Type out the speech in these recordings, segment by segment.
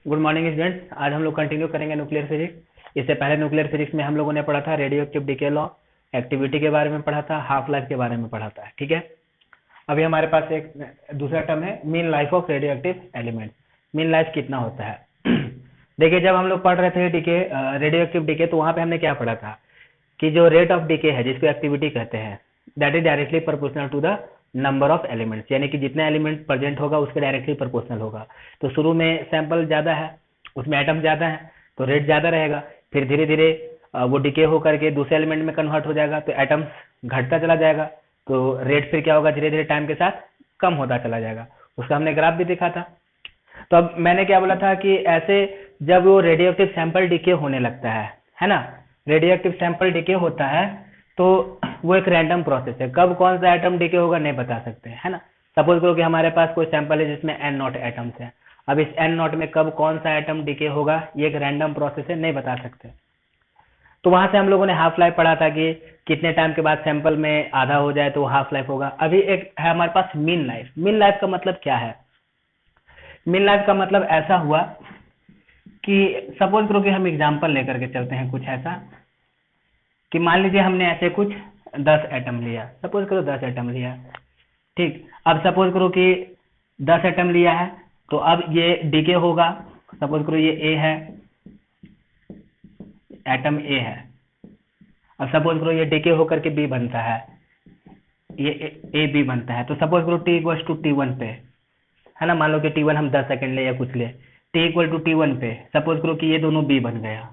Good morning students. आज हम लोग कंटिन्यू करेंगे न्यूक्लियर फिजिक्स। इससे पहले न्यूक्लियर फिजिक्स में हम लोगों ने पढ़ा था radio active decay law, activity के बारे में पढ़ा था, हाफ लाइफ के बारे में पढ़ा था। ठीक है, अभी हमारे पास एक दूसरा टर्म है mean life of radio active element. Mean life कितना होता है? देखिए, जब हम लोग पढ़ रहे थे डिके, रेडियो एक्टिव डिके, तो वहां पे हमने क्या पढ़ा था कि जो रेट ऑफ डिके है जिसको एक्टिविटी कहते हैं, that is directly proportional to the number of elements, यानी कि जितना एलिमेंट प्रेजेंट होगा उसके डायरेक्टली प्रोपोर्शनल होगा। तो शुरू में सैंपल ज्यादा है, उसमें एटम ज्यादा है, तो रेट ज्यादा रहेगा। फिर धीरे धीरे वो डिके होकर के दूसरे एलिमेंट में कन्वर्ट हो जाएगा, तो एटम्स घटता चला जाएगा, तो रेट फिर क्या होगा, धीरे धीरे टाइम के साथ कम होता चला जाएगा। उसका हमने ग्राफ भी देखा था। तो अब मैंने क्या बोला था कि ऐसे जब वो रेडियो एक्टिव सैंपल डिके होने लगता है ना, रेडियो एक्टिव सैंपल डिके होता है तो वो एक रैंडम प्रोसेस है। कब कौन सा एटम डिके होगा नहीं बता सकते, है ना। सपोज करो कि हमारे पास कोई सैंपल है जिसमें n नॉट एटम्स है। अब इस n नॉट में कब कौन सा एटम डिके होगा ये एक रैंडम प्रोसेस है, नहीं बता सकते। तो वहां से हम लोगों ने हाफ लाइफ पढ़ा था कि कितने टाइम के बाद सैंपल में आधा हो जाए तो वो हाफ लाइफ होगा। अभी एक है हमारे पास मीन लाइफ। मीन लाइफ का मतलब क्या है? मीन लाइफ का मतलब ऐसा हुआ कि सपोज करो कि हम एग्जांपल लेकर के चलते हैं कुछ ऐसा कि मान लीजिए हमने ऐसे कुछ 10 एटम लिया, सपोज करो 10 एटम लिया, ठीक। अब सपोज करो कि 10 एटम लिया है, तो अब ये डीके होगा। सपोज करो ये ए है, एटम ए है। अब सपोज करो ये डीके होकर के बी बनता है, ये ए बी बनता है। तो सपोज करो टी इक्वल टू T1 पे, है ना। मान लो कि T1 हम 10 सेकंड ले या कुछ ले, टी इक्वल टू T1 पे सपोज करो कि ये दोनों बी बन गया,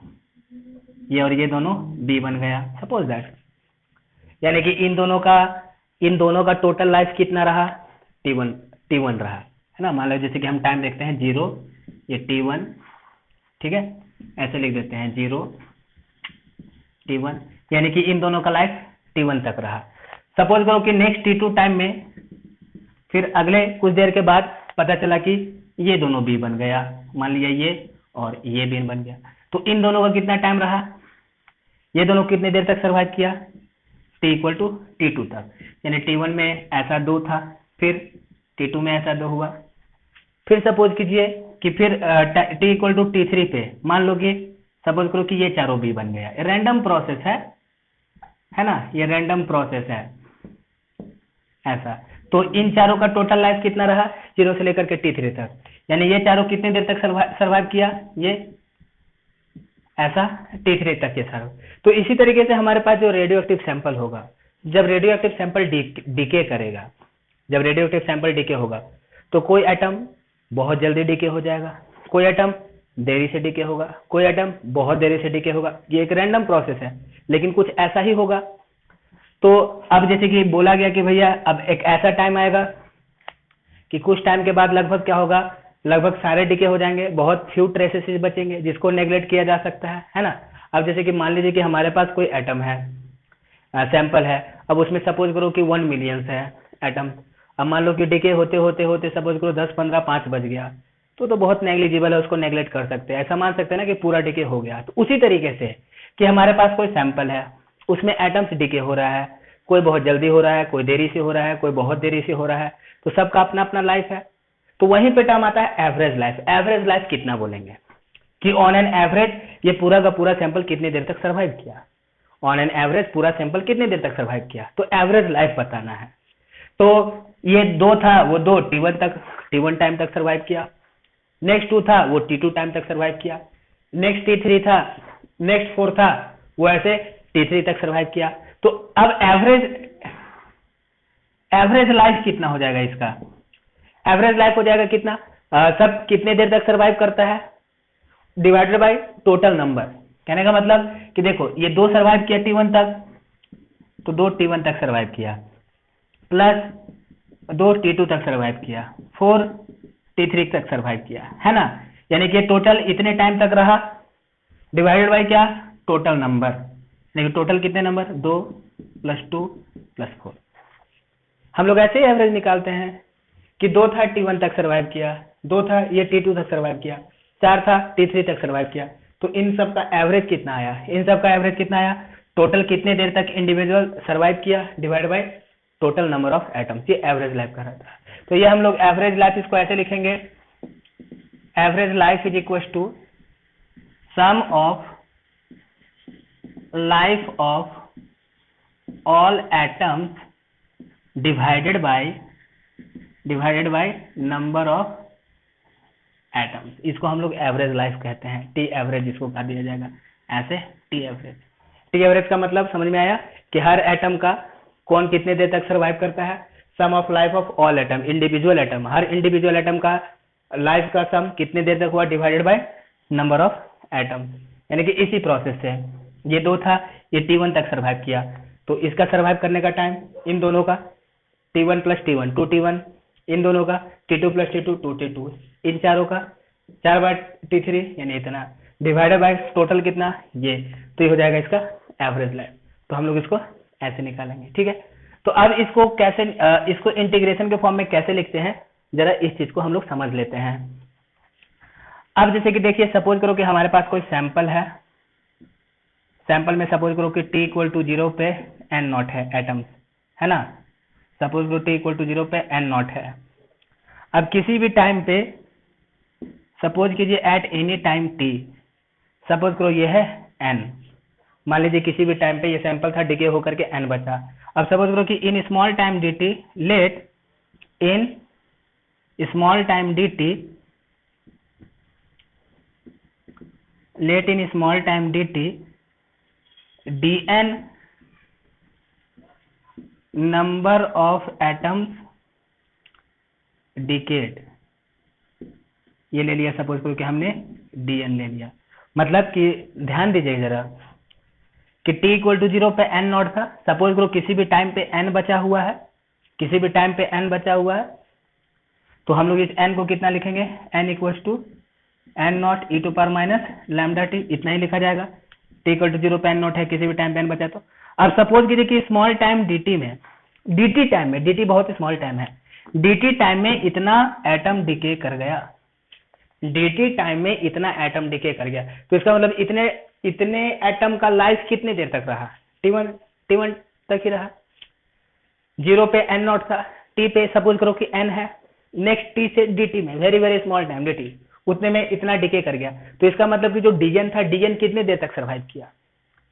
ये और ये दोनों बी बन गया, सपोज दैट। यानी कि इन दोनों का टोटल लाइफ कितना रहा? T1 रहा, है ना। मान लो जैसे कि हम टाइम देखते हैं 0, ये T1, ठीक है, ऐसे लिख देते हैं 0 T1, यानी कि इन दोनों का लाइफ T1 तक रहा। सपोज करो कि नेक्स्ट T2 टाइम में फिर अगले कुछ देर के बाद पता चला कि ये दोनों बी बन गया, मान लिया ये और ये बी बन गया। तो इन दोनों का कितना टाइम रहा? ये दोनों कितने देर तक सर्वाइव किया? T इक्वल टू T2 तक। यानी T1 में ऐसा 2 था, फिर T2 में ऐसा 2 हुआ। फिर सपोज कीजिए कि फिर T इक्वल टू T3 पे मान लो कि सपोज करो कि ये चारों बी बन गया। रैंडम प्रोसेस है ना, ये रैंडम प्रोसेस है ऐसा। तो इन चारों का टोटल लाइफ कितना रहा 0 से लेकर के T3 तक। यानी ये चारों कितने देर तक सर्वाइव किया, ये ऐसा T3 तक ये सारा। तो इसी तरीके से हमारे पास जो रेडियो एक्टिव सैंपल होगा, जब रेडियो एक्टिव सैंपल डीके करेगा, जब रेडियो एक्टिव सैंपल डीके होगा तो कोई एटम बहुत जल्दी डीके हो जाएगा, कोई एटम देरी से डीके होगा, कोई एटम बहुत देरी से डीके होगा। ये एक रैंडम प्रोसेस है, लेकिन कुछ ऐसा ही होगा। तो अब जैसे कि बोला गया कि भैया अब एक ऐसा टाइम आएगा कि कुछ टाइम के बाद लगभग क्या होगा, लगभग सारे डीके हो जाएंगे, बहुत फ्यू ट्रेसेस बचेंगे जिसको नेग्लेक्ट किया जा सकता है ना। अब जैसे कि मान लीजिए कि हमारे पास कोई एटम है, सैंपल है, अब उसमें सपोज करो कि 1 मिलियन है एटम। अब मान लो कि डीके होते होते होते सपोज करो 10, 15, 5 बज गया, तो बहुत नेग्लिजिबल है, उसको नेग्लेक्ट कर सकते हैं, ऐसा मान सकते हैं ना कि पूरा डीके हो गया। तो उसी तरीके से कि हमारे पास कोई सैंपल है, उसमें एटम्स डीके हो रहा है, कोई बहुत जल्दी हो रहा है, कोई देरी से हो रहा है, कोई बहुत देरी से हो रहा है, तो सबका अपना अपना लाइफ है। तो वहीं पे टर्म आता है एवरेज लाइफ। एवरेज लाइफ कितना बोलेंगे कि ऑन एन एवरेज ये पूरा का पूरा सैंपल कितनी देर तक सर्वाइव किया, ऑन एन एवरेज पूरा सैंपल कितनी देर तक सर्वाइव किया, तो एवरेज लाइफ बताना है। तो ये 2 था, वो 2 T1 टाइम तक सर्वाइव किया, नेक्स्ट 2 था वो T2 टाइम तक सर्वाइव किया, नेक्स्ट T3 था, नेक्स्ट 4 था वो ऐसे T3 तक सर्वाइव किया। तो अब एवरेज लाइफ कितना हो जाएगा इसका? एवरेज लाइफ हो जाएगा कितना, सब कितने देर तक सर्वाइव करता है डिवाइडेड बाय टोटल नंबर। कहने का मतलब कि देखो ये 2 सर्वाइव किया T1 तक, तो 2 T1 तक सर्वाइव किया, प्लस 2 T2 तक सर्वाइव किया, 4 T3 तक सर्वाइव किया, है ना। यानी कि टोटल इतने टाइम तक रहा डिवाइडेड बाय क्या, टोटल नंबर। यानी टोटल कितने नंबर, 2 + 2 + 4। हम लोग ऐसे ही एवरेज निकालते हैं कि 2 था T1 तक सर्वाइव किया, 2 था ये T2 तक सर्वाइव किया, 4 था T3 तक सर्वाइव किया। तो इन सब का एवरेज कितना आया, इन सब का एवरेज कितना आया, टोटल कितने देर तक इंडिविजुअल सर्वाइव किया divide by total number of atoms, ये एवरेज लाइफ का रहता है। तो ये हम लोग एवरेज लाइफ इसको ऐसे लिखेंगे average life is equal to sum of life of all atoms divided by number of atoms. इसको हम लोग एवरेज लाइफ कहते हैं, टी एवरेज इसको कहा दिया जाएगा ऐसे, टी एवरेज। टी एवरेज का मतलब समझ में आया कि हर एटम का कौन कितने देर तक सर्वाइव करता है, sum of life of all atom, individual atom, हर इंडिविजुअल एटम का लाइफ का सम कितने देर तक हुआ divided by number of atom. यानी कि इसी प्रोसेस से ये 2 था, ये T1 तक सर्वाइव किया, तो इसका सर्वाइव करने का टाइम इन दोनों का T1 + T1 2T1, इन दोनों का T2 + T2 2T2, इन चारों का 4/T3 यानी इतना डिवाइडेड बाय टोटल कितना ये, तो ये हो जाएगा इसका एवरेज लाइफ। तो हम लोग इसको ऐसे निकालेंगे, ठीक है। तो अब इसको कैसे इसको इंटीग्रेशन के फॉर्म में कैसे लिखते हैं, जरा इस चीज को हम लोग समझ लेते हैं। अब जैसे कि देखिए, सपोज करो कि हमारे पास कोई सैंपल है, सैंपल में सपोज करो कि t = 0 पे n0 है एटम्स, है ना। सपोज करो t = 0 पे n0 है। अब किसी भी टाइम पे सपोज कीजिए eight any time t, suppose करो ये है n, मान लीजिए किसी भी टाइम पे ये सैंपल था, डिके होकर के n बचा। अब सपोज करो कि in small time dt, let in small time dt, let in small time dt dn number of atoms decay, ये ले लिया, सपोज करो कि हमने dn ले लिया। मतलब कि ध्यान दीजिए जरा कि t = 0 पे n0 था, सपोज करो किसी भी टाइम पे n बचा हुआ है, किसी भी टाइम पे n बचा हुआ है, तो हम लोग इस n को कितना लिखेंगे, n = n0 e to power minus lambda t, इतना ही लिखा जाएगा। t = 0 पे n0 है, किसी भी टाइम पे n बचा। तो अब सपोज कीजिए कि स्मॉल टाइम dt में, dt टाइम में, dt बहुत स्मॉल टाइम है, dt टाइम में इतना एटम डिके कर गया, dt टाइम में इतना एटम डिके कर गया, तो इसका मतलब इतने एटम का लाइफ कितने देर तक रहा, T1 तक ही रहा। 0 पे n0 था, t पे सपोज करो कि n है, नेक्स्ट t से dt में very very small time dt, उतने में इतना डिके कर गया। तो इसका मतलब कि जो dn था, dn कितने देर तक सर्वाइव किया,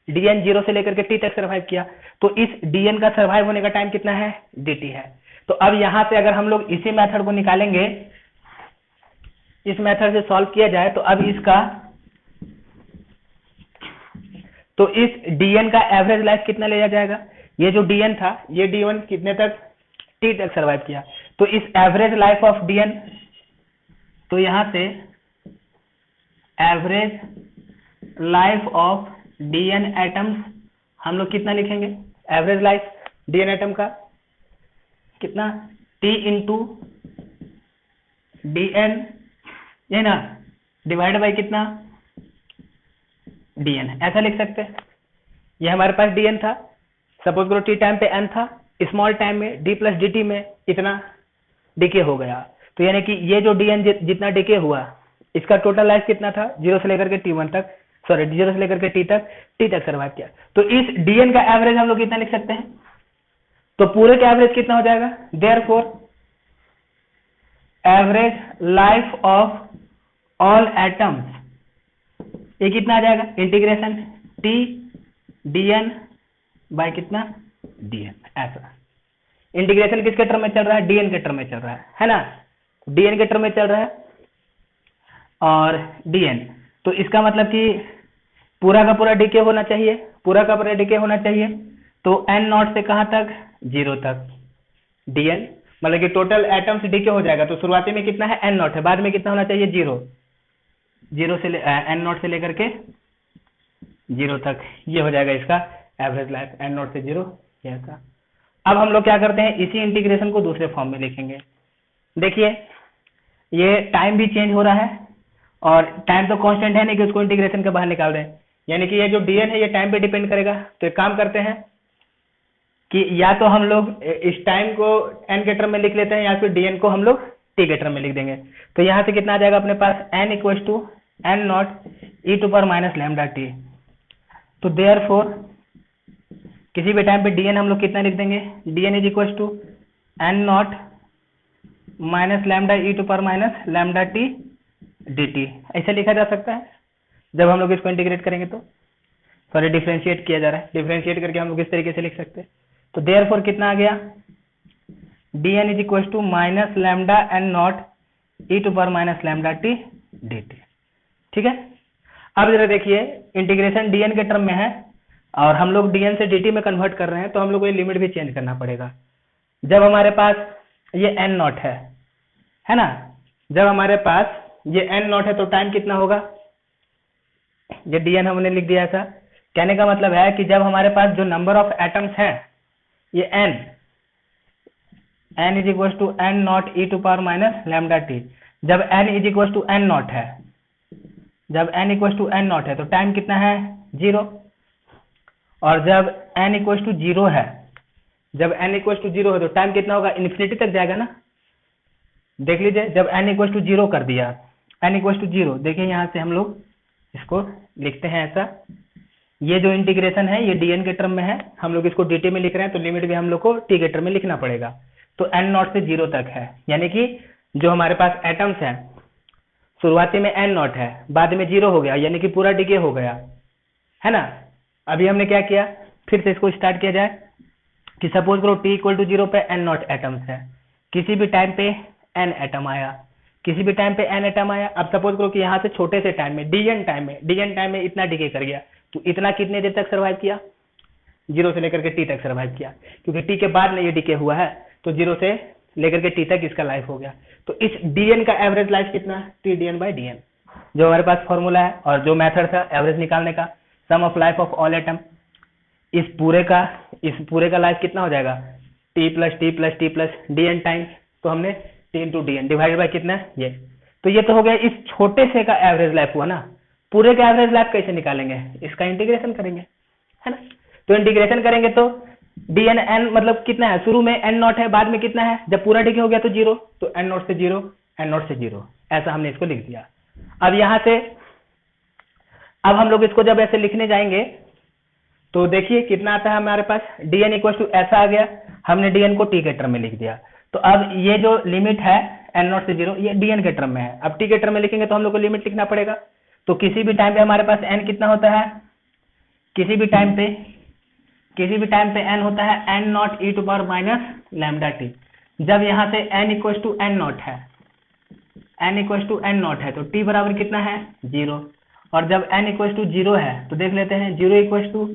dn 0 से लेकर के t तक सर्वाइव किया। तो इस dn का सर्वाइव होने का टाइम कितना है, dt है। तो अब यहां से अगर हम लोग इसी मेथड को निकालेंगे, इस मेथड से सॉल्व किया जाए, तो अब इसका, तो इस dn का एवरेज लाइफ कितना लिया जाएगा, ये जो dn था, ये d1 कितने तक, t तक सर्वाइव किया। तो इस एवरेज लाइफ ऑफ dn, तो यहां से average life of dn atoms हम लोग कितना लिखेंगे, एवरेज लाइफ dn एटम का कितना, t × dn, ये ना, डिवाइड बाय कितना, dn, ऐसा लिख सकते हैं। ये हमारे पास dn था, सपोज करो t टाइम पे n था, स्मॉल टाइम में d + dt में इतना डिके हो गया। तो यानी कि ये जो dn जितना डिके हुआ, इसका टोटल लाइफ कितना था, 0 से लेकर के T1 तक, सॉरी 0 से लेकर के t तक सर्वाइव किया। तो इस dn का एवरेज हम लोग कितना लिख सकते हैं, तो पूरे का एवरेज कितना हो जाएगा, therefore average life of all atoms, ये कितना आ जाएगा, इंटीग्रेशन t dn बाय कितना, dn, ऐसा। इंटीग्रेशन किसके टर्म में चल रहा है, dn के टर्म में चल रहा है ना, dn के टर्म में चल रहा है और dn, तो इसका मतलब कि पूरा का पूरा डिके होना चाहिए, पूरा का पूरा डिके होना चाहिए। तो n0 से कहां तक, 0 तक, dn मतलब कि टोटल एटम्स डिके हो जाएगा। तो शुरुआती में कितना है, n0 है, बाद में कितना होना चाहिए, 0 से n0 से लेकर के 0 तक, ये हो जाएगा इसका एवरेज लाइफ, n0 से 0 ऐसा। अब हम लोग क्या करते हैं, इसी इंटीग्रेशन को दूसरे फॉर्म में लिखेंगे। देखिए ये टाइम भी चेंज हो रहा है, और टाइम तो कांस्टेंट है नहीं कि उसको इंटीग्रेशन के बाहर निकाल दें, यानी कि ये जो dn है ये टाइम पे डिपेंड करेगा। तो एक काम करते हैं कि या तो हम लोग इस टाइम को n के टर्म में लिख लेते हैं, या फिर dn को हम लोग t के टर्म में लिख देंगे। तो यहाँ से कितना आ जाएगा अपने पास, n = n0 e to power minus lambda t। तो देयरफॉर किसी भी टाइम पे dn हम लोग कितना लिख देंगे, dn = n0 - lambda e to power minus lambda t dt ऐसे लिखा जा सकता है जब हम लोग इसको इंटीग्रेट करेंगे तो, सॉरी डिफ्रेंशिएट किया जा रहा है, डिफ्रेंशिएट करके हम लोग इस तरीके से लिख सकते हैं। तो देयरफॉर कितना आ गया, dn is equal to minus lambda n naught E to power minus lambda t dt। ठीक है, अब जरा देखिए इंटीग्रेशन dn के टर्म में है और हम लोग dn से dt में कन्वर्ट कर रहे हैं, तो हम लोग को ये लिमिट भी चेंज करना पड़ेगा। जब हमारे पास ये n नॉट है ना, जब हमारे पास ये n नॉट है तो टाइम कितना होगा, ये dn हमने लिख दिया था। कहने का मतलब है कि जब हमारे पास जो नंबर ऑफ एटम्स हैं ये n is equal to N naught E to power minus lambda t, जब n is equal to N naught है, जब n equal to N naught है तो टाइम कितना है 0, और जब n इक्वल टू 0 है, जब n इक्वल टू 0 है तो टाइम कितना होगा, इन्फिनिटी तक जाएगा ना। देख लीजिए जब n इक्वल टू 0 कर दिया, n इक्वल टू 0, देखिए यहाँ से हम लोग इसको लिखते हैं ऐसा, ये जो इंटीग्रेशन है ये dn के टर्म में है, हम लोग इसको dt में लिख रहे हैं तो लिमिट भी हम लोग को t के टर्म में लिखना पड़ेगा। तो n नॉट से 0 तक है, यानी कि जो हमारे पास एटम्स हैं शुरुआती में n नॉट है, बाद में 0 हो गया, यानी कि पूरा डिके हो गया, है ना। अभी हमने क्या किया, फिर से इसको स्टार्ट किया जाए कि सपोज करो t इक्वल टू 0 पे n नॉट एटम्स है, किसी भी टाइम पे n एटम आया, किसी भी टाइम पे n एटम आया। अब सपोज करो कि यहाँ से छोटे से टाइम में dn टाइम में इतना डिके कर गया, तो इतना कितने देर तक सर्वाइव किया, 0 से लेकर के t तक सर्वाइव किया, क्योंकि t के बाद में ये डिके हुआ है तो 0 से लेकर के t तक इसका लाइफ हो गया। तो इस dn का एवरेज लाइफ कितना है, Tdn/dn, जो हमारे पास फॉर्मूला है और जो मेथड था एवरेज निकालने का, sum of life of all atom, इस पूरे का लाइफ कितना हो जाएगा, t plus t plus t plus dn times, तो हमने t into dn divided by कितना है ये, तो ये तो हो गया इस छोटे से का एवरेज लाइफ हुआ ना। पूरे का एवरेज लाइफ कैसे निकालेंगे, इसका इंटीग्रेशन करेंगे, है ना। तो इंटीग्रेशन करेंगे तो dn n मतलब कितना है, शुरू में n नॉट है, बाद में कितना है, जब पूरा डिके हो गया तो 0, तो n नॉट से 0, n नॉट से 0, ऐसा हमने इसको लिख दिया। अब यहाँ से अब हम लोग इसको जब ऐसे लिखने जाएंगे तो देखिए कितना आता है हमारे पास, dn इक्वल टू ऐसा आ गया, हमने dn को t के टर्म में लिख दिया। तो अब ये जो लिमिट है n नॉट से 0 ये dn के टर्म में है, अब t के टर्म में लिखेंगे तो हम लोग को लिमिट लिखना पड़ेगा। तो किसी भी टाइम पे हमारे पास n कितना होता है, किसी भी टाइम पे n होता है n naught E to power minus lambda t. जब यहाँ से n equal to n naught है तो t बराबर कितना है 0, और जब n इक्वल टू 0 है तो देख लेते हैं 0 equal to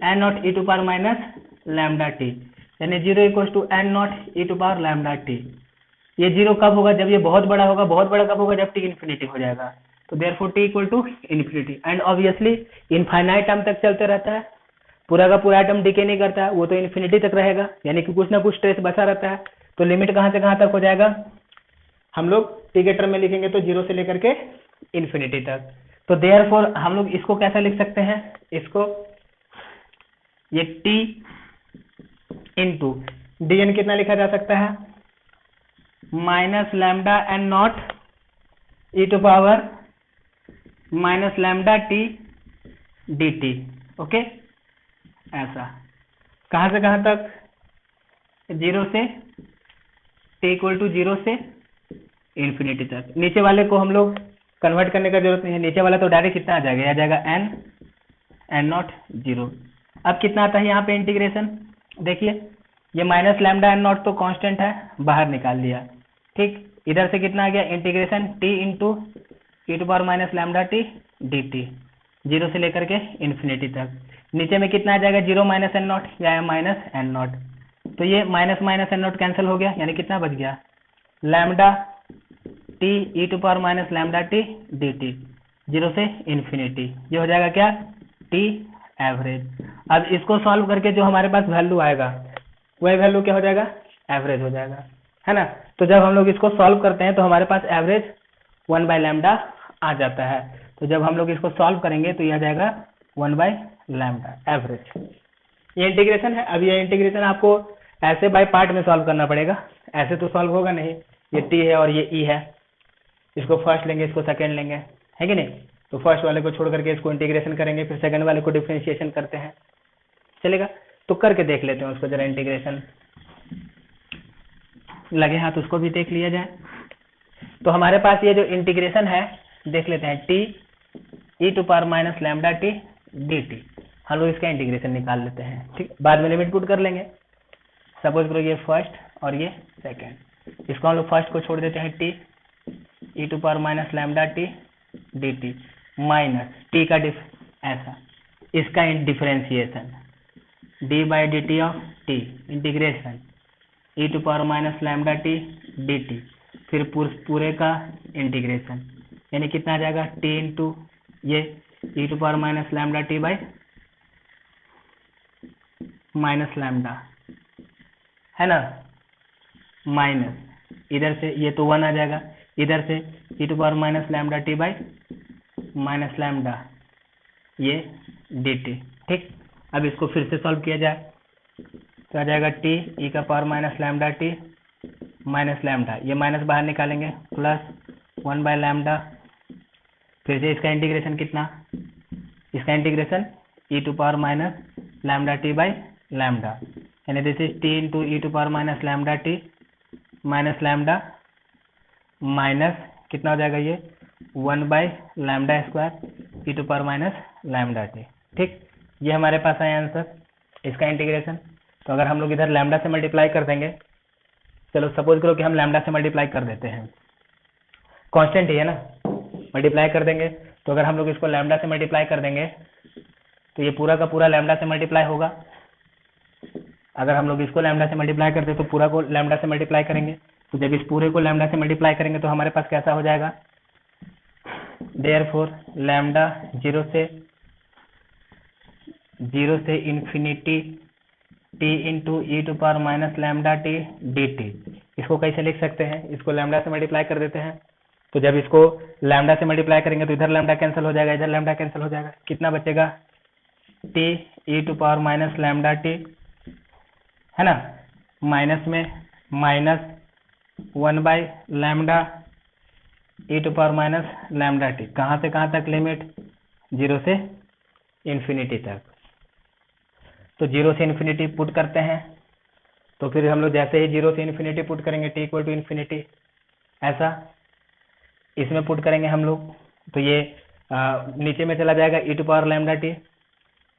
n naught E to power minus lambda t, यानी 0 equal to n naught E to power lambda t. ये 0 कब होगा, जब ये बहुत बड़ा होगा, बहुत बड़ा कब होगा, जब t इन्फिनिटी हो जाएगा। तो therefore t equal to infinity, and obviously infinite term तक चलते रहता है, पूरा का पूरा एटम डिके नहीं करता है, वो तो इन्फिनिटी तक रहेगा, यानी कि कुछ ना कुछ ट्रेस बचा रहता है। तो लिमिट कहाँ से कहाँ तक हो जाएगा, हम लोग t के टर्म में लिखेंगे तो 0 से लेकर के इन्फिनिटी तक। तो देयरफॉर हम लोग इसको कैसा लिख सकते हैं, इसको ये t इंटू dn कितना लिखा जा सकता है, minus lambda n naught E to power minus lambda t dt। Okay, ऐसा कहां से कहां तक, 0 से t इक्वल टू 0 से इन्फिनिटी तक। नीचे वाले को हम लोग कन्वर्ट करने का जरूरत नहीं है, नीचे वाला तो डायरेक्ट कितना आ जाएगा, आ जाएगा n नॉट 0। अब कितना आता है यहाँ पे इंटीग्रेशन, देखिए ये माइनस लैम्डा एन नॉट तो कांस्टेंट है, बाहर निकाल लिया, ठीक। इधर से कितना आ गया integration t into e to power minus lambda t dt, 0 से लेकर के इन्फिनिटी तक। नीचे में कितना आ जाएगा, 0 माइनस एन नॉट या माइनस एन नॉट, तो ये minus minus n naught cancel हो गया, यानी कितना बच गया, lambda t e to power minus lambda t dt, 0 से इन्फिनिटी, ये हो जाएगा क्या, t एवरेज। अब इसको सॉल्व करके जो हमारे पास वैल्यू आएगा वही वैल्यू क्या हो जाएगा, एवरेज हो जाएगा, है ना। तो जब हम लोग इसको सॉल्व करते हैं तो हमारे पास एवरेज 1 बाय लैम्डा आ जाता है। तो जब हम लोग इसको सॉल्व करेंगे तो यह आ जाएगा 1 बाय लैम्डा एवरेज। ये इंटीग्रेशन है। अब ये इंटीग्रेशन आपको ऐसे बाय पार्ट में सॉल्व करना पड़ेगा, ऐसे तो सॉल्व होगा नहीं। ये t है और ये e है, इसको फर्स्ट लेंगे, इसको सेकंड लेंगे, है कि नहीं। तो फर्स्ट वाले को छोड़ करके इसको इंटीग्रेशन करेंगे, फिर सेकंड वाले को डिफरेंशिएशन करते हैं, चलेगा। तो करके देख लेते हैं उसको जरा, इंटीग्रेशन लगे हाथ उसको भी देख लिया जाए। तो हमारे पास ये जो इंटीग्रेशन है देख लेते हैं, t e to power minus lambda t d t, हम लोग इसका इंटीग्रेशन निकाल लेते हैं, ठीक, बाद में लिमिट पुट कर लेंगे। सपोज करो ये फर्स्ट और ये सेकेंड, इसको हम लोग फर्स्ट को छोड़ देते हैं, t e to power minus lambda t d t minus t का ऐसा, इसका differentiation d by d t of t integration e to power minus lambda t d t, फिर पूरे का इंटीग्रेशन, यानी कितना आ जाएगा, टी इंटू ये e to power minus lambda t by minus lambda, है ना, माइनस इधर से ये तो 1 आ जाएगा, इधर से e to power minus lambda t by minus lambda ये डी टी, ठीक। अब इसको फिर से सॉल्व किया जाए तो आ जाएगा टी ई का power minus lambda t minus lambda, ये माइनस बाहर निकालेंगे, प्लस 1 बाय लैम्डा, फिर से इसका इंटीग्रेशन कितना, इसका integration e to power minus lambda t by lambda, यानी this is t into e to power minus lambda t minus lambda minus कितना हो जाएगा ये 1 by lambda square e to power minus lambda t, ठीक। ये हमारे पास आया answer इसका इंटीग्रेशन। तो अगर हम लोग इधर लैम्डा से मल्टीप्लाई कर देंगे, चलो सपोज करो कि हम लैम्डा से मल्टीप्लाई कर देते हैं, कांस्टेंट ही है ना, मल्टीप्लाई कर देंगे, तो अगर हम लोग इसको लैम्डा से मल्टीप्लाई कर देंगे तो ये पूरा का पूरा लैम्डा से मल्टीप्लाई होगा। अगर हम लोग इसको लैम्डा से मल्टीप्लाई करते तो पूरा को लैम्डा से मल्टीप्लाई करेंगे, तो जब इस पूरे को लैम्डा से मल्टीप्लाई करेंगे तो हमारे पास कैसा हो जाएगा, देयरफॉर लैम्डा 0 से infinity t into e to power minus lambda t d t, इसको कैसे लिख सकते हैं, इसको लैम्डा से मल्टीप्लाई कर देते हैं, तो जब इसको लैम्डा से मल्टीप्लाई करेंगे तो इधर लैम्डा कैंसिल हो जाएगा, इधर लैम्डा कैंसिल हो जाएगा, कितना बचेगा, t e to power minus lambda t, है ना, माइनस में minus 1 by lambda e to power minus lambda t, कहाँ से कहाँ तक लिमिट, 0 से इन्फिनिटी तक। तो 0 से इन्फिनिटी पुट करते हैं, तो फिर हम लोग जैसे ही 0 से इन्फिनिटी पुट करेंगे टी इक्वल टू इन्फिनिटी, ऐसा इसमें पुट करेंगे हम लोग, तो ये नीचे में चला जाएगा e to power lambda t,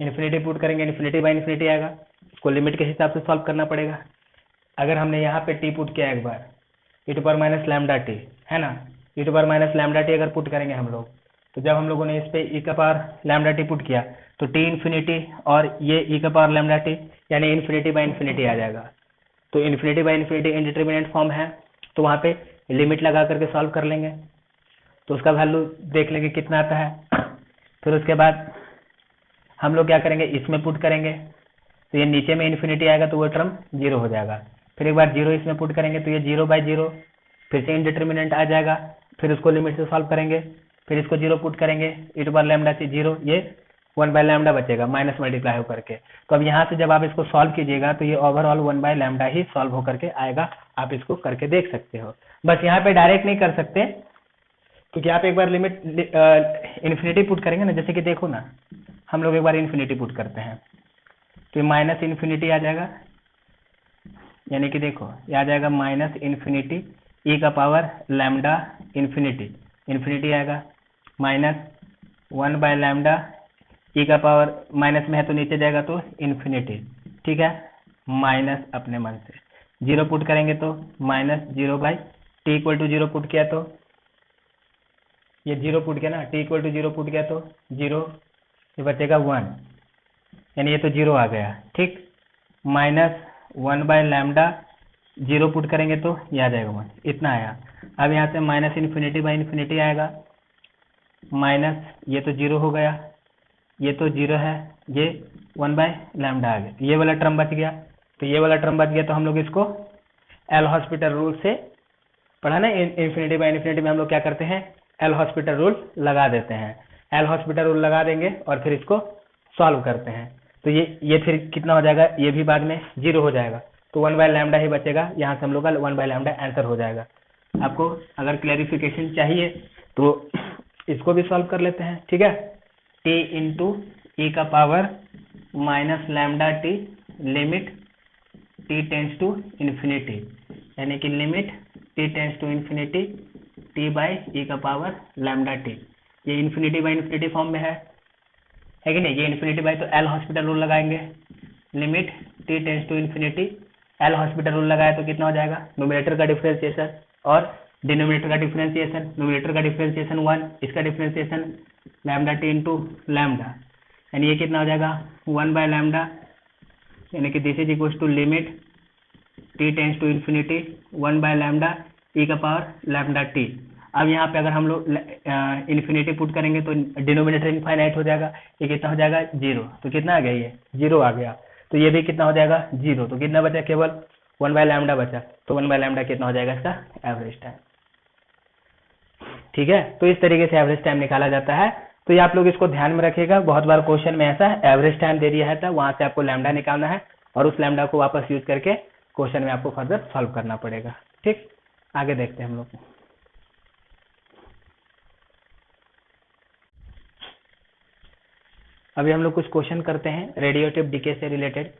infinity put करेंगे इन्फिनिटी बाई इन्फिनिटी आएगा, इसको लिमिट के हिसाब से सॉल्व करना पड़ेगा। अगर हमने यहाँ पे टी पुट किया एक बार, e to power minus lambda t, है ना, e to power minus lambda t अगर पुट करेंगे हम लोग, तो जब हम लोगों ने इस पे ई का पावर लैम्डा टी पुट किया तो टी इन्फिनिटी और ये ई का पावर लैम्डा टी यानी इन्फिनिटी बाई इन्फिनिटी आ जाएगा। तो infinity by infinity indeterminate form है, तो वहाँ पे लिमिट लगा करके सॉल्व कर लेंगे, तो उसका वैल्यू देख लेंगे कितना आता है। फिर उसके बाद हम लोग क्या करेंगे, इसमें पुट करेंगे, तो ये नीचे में इन्फिनिटी आएगा तो वो टर्म 0 हो जाएगा, फिर एक बार 0 इसमें पुट करेंगे तो ये 0 बाई 0 फिर से इंडिटरमिनेंट आ जाएगा, फिर उसको लिमिट से सॉल्व करेंगे, फिर इसको 0 पुट करेंगे, ई टू पावर लैम्डा से 0, ये 1 बाय लैम्डा बचेगा माइनस मल्टीप्लाई होकर के। तो अब यहाँ से जब आप इसको सॉल्व कीजिएगा तो ये overall 1 by lambda he solve होकर के आएगा, आप इसको करके देख सकते हो। बस यहाँ पे डायरेक्ट नहीं कर सकते क्योंकि आप एक बार लिमिट इन्फिनिटी पुट करेंगे ना, जैसे कि देखो ना, हम लोग एक बार इन्फिनिटी पुट करते हैं तो ये माइनस इन्फिनिटी आ जाएगा, यानी कि देखो ये आ जाएगा माइनस इन्फिनिटी ई का पावर लैम्डा इन्फिनिटी, इन्फिनिटी आएगा माइनस 1 बाय लैम्डा ई का पावर माइनस में है तो नीचे जाएगा तो इन्फिनिटी, ठीक है, माइनस अपने मन से 0 पुट करेंगे तो minus 0 by t equal to 0 put किया तो ये 0 पुट किया ना, टी इक्वल टू 0 पुट किया तो 0, ये बचेगा 1, यानी ये तो 0 आ गया, ठीक, माइनस 1 बाय लैम्डा 0 पुट करेंगे तो ये आ जाएगा 1, इतना आया। अब यहाँ से माइनस इन्फिनिटी बाई इन्फिनिटी आएगा, माइनस ये तो 0 हो गया, ये तो 0 है, ये 1 बाय लैम्डा आ गया, ये वाला टर्म बच गया, तो ये वाला टर्म बच गया तो हम लोग इसको एल हॉस्पिटल रूल से पढ़ा ना, इन्फिनिटी बाय इन्फिनिटी में हम लोग क्या करते हैं, एल हॉस्पिटल रूल लगा देते हैं, एल हॉस्पिटल रूल लगा देंगे और फिर इसको सॉल्व करते हैं, तो ये फिर कितना हो जाएगा, ये भी बाद में 0 हो जाएगा, तो 1 बाय लैम्डा ही बचेगा, यहाँ से हम लोग का 1 बाय लैम्डा आंसर हो जाएगा। आपको अगर क्लैरिफिकेशन चाहिए तो इसको भी सॉल्व कर लेते हैं, ठीक है, टी इंटू ई का power minus lambda t limit t tends to infinity, यानी कि limit t tends to infinity t by e का पावर लैम्डा टी। ये इन्फिनिटी बाई इन्फिनिटी फॉर्म में है कि नहीं? ये इन्फिनिटी बाई तो एल हॉस्पिटल रूल लगाएंगे, limit t tends to infinity L'Hospital rule लगाया तो कितना हो जाएगा? न्यूमरेटर का डिफरेंशिएशन और डिनोमिनेटर का डिफरेंशिएशन। न्यूमरेटर का डिफरेंशिएशन 1, इसका differentiation lambda T into lambda, यानी ये कितना हो जाएगा? 1 बाय लैम्डा, यानी कि this is equal to limit t tends to infinity 1 by lambda e का पावर लैम्डा टी। अब यहाँ पे अगर हम लोग इन्फिनिटी पुट करेंगे तो डिनोमिनेटर इनफाइनाइट हो जाएगा, ये कितना हो जाएगा? 0। तो कितना आ गया? ये 0 आ गया। तो ये भी कितना हो जाएगा? 0। तो कितना बचा? केवल 1 बाय लैम्डा बचा। तो 1 बाय लैम्डा कितना हो जाएगा इसका? Average time. ठीक है, तो इस तरीके से एवरेज टाइम निकाला जाता है। तो ये आप लोग इसको ध्यान में रखिएगा, बहुत बार क्वेश्चन में ऐसा एवरेज टाइम दे दिया है था, वहां से आपको लैम्डा निकालना है और उस लैम्डा को वापस यूज करके क्वेश्चन में आपको फर्दर सॉल्व करना पड़ेगा। ठीक, आगे देखते हैं हम लोग। अभी हम लोग कुछ क्वेश्चन करते हैं रेडियोएक्टिव डीके से रिलेटेड।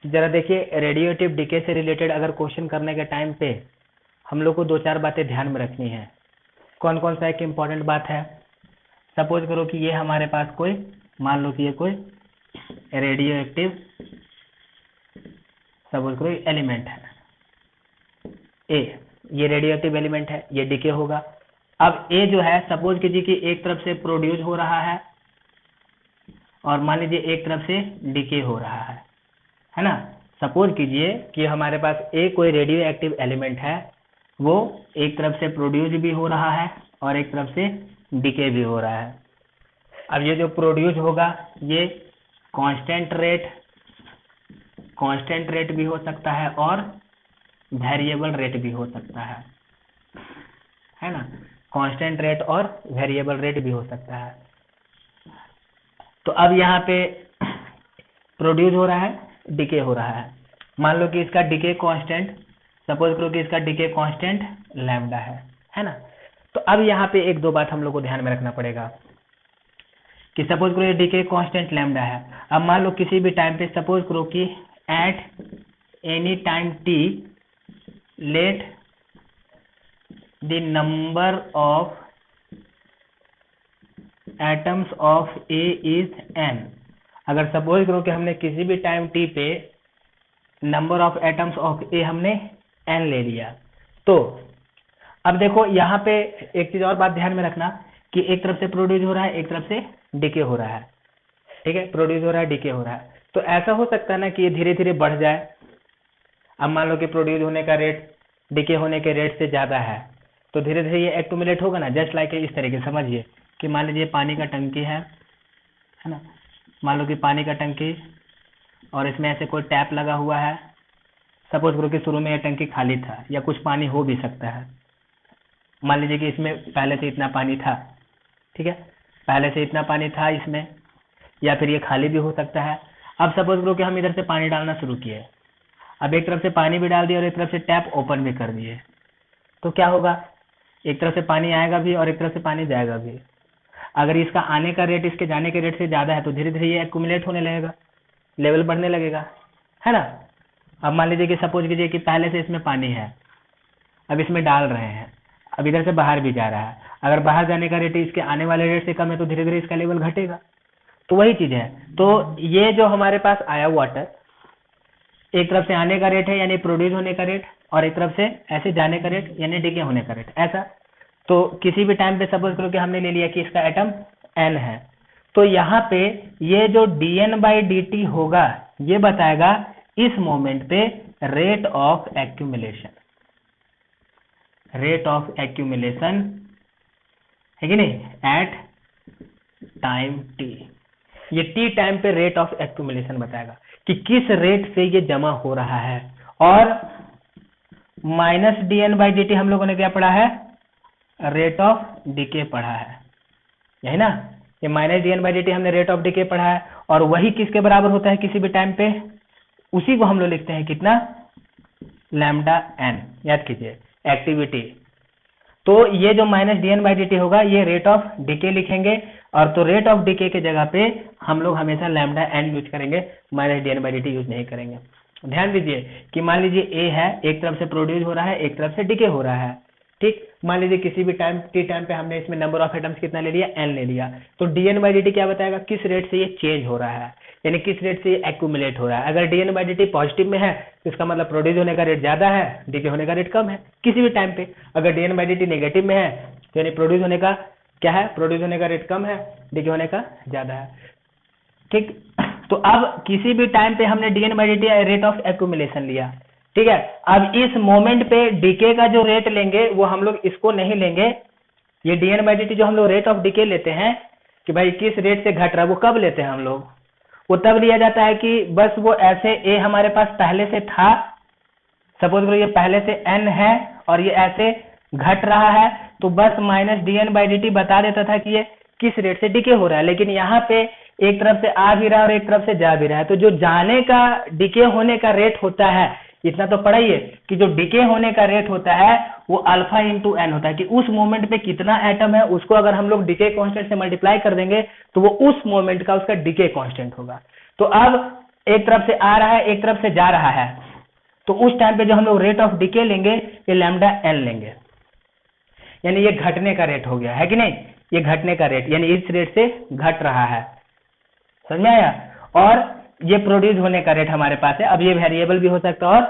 जरा देखिए, रेडियोएक्टिव डीके से रिलेटेड अगर क्वेश्चन करने के टाइम पे हम लोग को 2-4 बातें ध्यान में रखनी है। कौन कौन सा एक इम्पॉर्टेंट बात है? सपोज करो कि ये हमारे पास कोई, मान लो कि ये कोई रेडियोएक्टिव सपोज करो एलिमेंट है ए, ये रेडियोएक्टिव एलिमेंट है, ये डीके होगा। अब ए जो है सपोज कीजिए कि एक तरफ से प्रोड्यूस हो रहा है और मान लीजिए एक तरफ से डीके हो रहा है ना। सपोज कीजिए कि हमारे पास ए कोई रेडियो एक्टिव एलिमेंट है, वो एक तरफ से प्रोड्यूस भी हो रहा है और एक तरफ से डीके भी हो रहा है। अब ये जो प्रोड्यूस होगा ये कांस्टेंट रेट भी हो सकता है और वेरिएबल रेट भी हो सकता है ना। कांस्टेंट रेट और वेरिएबल रेट भी हो सकता है। तो अब यहाँ पे प्रोड्यूस हो रहा है, डीके हो रहा है। मान लो कि इसका डीके कांस्टेंट, सपोज करो कि इसका डीके कांस्टेंट लैम्डा है ना। तो अब यहाँ पे एक दो बात हम लोग को ध्यान में रखना पड़ेगा कि सपोज करो ये डीके कांस्टेंट लैम्डा है। अब मान लो किसी भी टाइम पे सपोज करो कि eight any time T let the number of atoms of A is n। अगर सपोज करो कि हमने किसी भी टाइम t पे नंबर ऑफ एटम्स ऑफ ए हमने n ले लिया, तो अब देखो यहाँ पे एक चीज और बात ध्यान में रखना कि एक तरफ से प्रोड्यूस हो रहा है, एक तरफ से डीके हो रहा है। ठीक है, प्रोड्यूस हो रहा है, डीके हो रहा है। तो ऐसा हो सकता है ना कि ये धीरे धीरे बढ़ जाए। अब मान लो कि प्रोड्यूस होने का रेट डीके होने के रेट से ज्यादा है, तो धीरे धीरे ये एक्यूमुलेट होगा ना। जस्ट लाइक इस तरीके से समझिए कि मान लीजिए पानी का टंकी है ना। मान लो कि पानी का टंकी और इसमें ऐसे कोई टैप लगा हुआ है। सपोज करो कि शुरू में ये टंकी खाली था या कुछ पानी हो भी सकता है। मान लीजिए कि इसमें पहले से इतना पानी था, ठीक है, पहले से इतना पानी था इसमें, या फिर ये खाली भी हो सकता है। अब सपोज करो कि हम इधर से पानी डालना शुरू किए। अब एक तरफ से पानी भी डाल दिया और एक तरफ से टैप ओपन भी कर दिए, तो क्या होगा? एक तरफ से पानी आएगा भी और एक तरफ से पानी जाएगा भी। अगर इसका आने का रेट इसके जाने के रेट से ज्यादा है तो धीरे धीरे ये एक्यूमुलेट होने लगेगा, लेवल बढ़ने लगेगा, है ना। अब मान लीजिए कि सपोज कीजिए कि पहले से इसमें पानी है, अब इसमें डाल रहे हैं, अब इधर से बाहर भी जा रहा है। अगर बाहर जाने का रेट इसके आने वाले रेट से कम है तो धीरे धीरे इसका लेवल घटेगा। तो वही चीज है। तो ये जो हमारे पास आया वाटर, एक तरफ से आने का रेट है यानी प्रोड्यूस होने का रेट, और एक तरफ से ऐसे जाने का रेट यानी डीके होने का रेट, ऐसा। तो किसी भी टाइम पे सपोज करो कि हमने ले लिया कि इसका एटम n है, तो यहाँ पे ये जो dn/dt होगा ये बताएगा इस मोमेंट पे रेट ऑफ एक्यूमुलेशन है कि नहीं, एट टाइम t। ये t टाइम पे रेट ऑफ एक्यूमुलेशन बताएगा कि किस रेट से ये जमा हो रहा है। और माइनस dn/dt हम लोगों ने क्या पढ़ा है? रेट ऑफ डीके पढ़ा है, यही ना। ये माइनस dn/dt हमने रेट ऑफ डीके पढ़ा है, और वही किसके बराबर होता है किसी भी टाइम पे? उसी को हम लोग लिखते हैं कितना? Lambda n। याद कीजिए एक्टिविटी। तो ये जो माइनस dn/dt होगा ये रेट ऑफ डीके लिखेंगे, और तो रेट ऑफ डीके के जगह पे हम लोग हमेशा लैम्डा n यूज करेंगे, माइनस dn/dt यूज नहीं करेंगे। ध्यान दीजिए कि मान लीजिए ए है, एक तरफ से प्रोड्यूस हो रहा है, एक तरफ से डिके हो रहा है, ठीक। मान लीजिए किसी भी टाइम टी टाइम पे हमने इसमें नंबर ऑफ एटम्स कितना ले लिया, एन ले लिया, तो dn/dt क्या बताएगा, किस रेट से ये चेंज हो रहा है, यानी किस रेट से ये एक्यूमुलेट हो रहा है। अगर dn/dt पॉजिटिव में है तो इसका मतलब प्रोड्यूस होने का रेट ज्यादा है, डीके होने का रेट कम है किसी भी टाइम पे। अगर dn/dt नेगेटिव में है तो यानी प्रोड्यूस होने का क्या है, प्रोड्यूस होने का रेट कम है, डीके होने का ज्यादा है, ठीक। तो अब किसी भी टाइम पे हमने dn/dt रेट ऑफ एक्यूमुलेशन लिया, ठीक है। अब इस मोमेंट पे डीके का जो रेट लेंगे वो हम लोग इसको नहीं लेंगे, ये dn/dt जो हम लोग रेट ऑफ डीके लेते हैं कि भाई किस रेट से घट रहा है, वो कब लेते हैं हम लोग, वो तब लिया जाता है कि बस वो ऐसे ए हमारे पास पहले से था, सपोज करो ये पहले से n है और ये ऐसे घट रहा है, तो बस माइनस dn/dt बता देता था कि ये किस रेट से डिके हो रहा है। लेकिन यहाँ पे एक तरफ से आ भी रहा है और एक तरफ से जा भी रहा है, तो जो जाने का डिके होने का रेट होता है, इतना तो पढ़ा ही है कि जो डिके होने का रेट होता है वो अल्फा इंटू एन होता है, कि उस मोमेंट पे कितना एटम है उसको अगर हम लोग डिके कांस्टेंट से मल्टीप्लाई कर देंगे तो वो उस मोमेंट का उसका डिके कांस्टेंट होगा। तो अब एक तरफ से आ रहा है, एक तरफ से जा रहा है, तो उस टाइम पे जो हम लोग रेट ऑफ डिके लेंगे ये लैम्डा एन लेंगे, यानी ये घटने का रेट हो गया है कि नहीं, ये घटने का रेट, यानी इस रेट से घट रहा है, समझ में आया। और ये प्रोड्यूस होने का रेट हमारे पास है। अब ये वेरिएबल भी हो सकता है और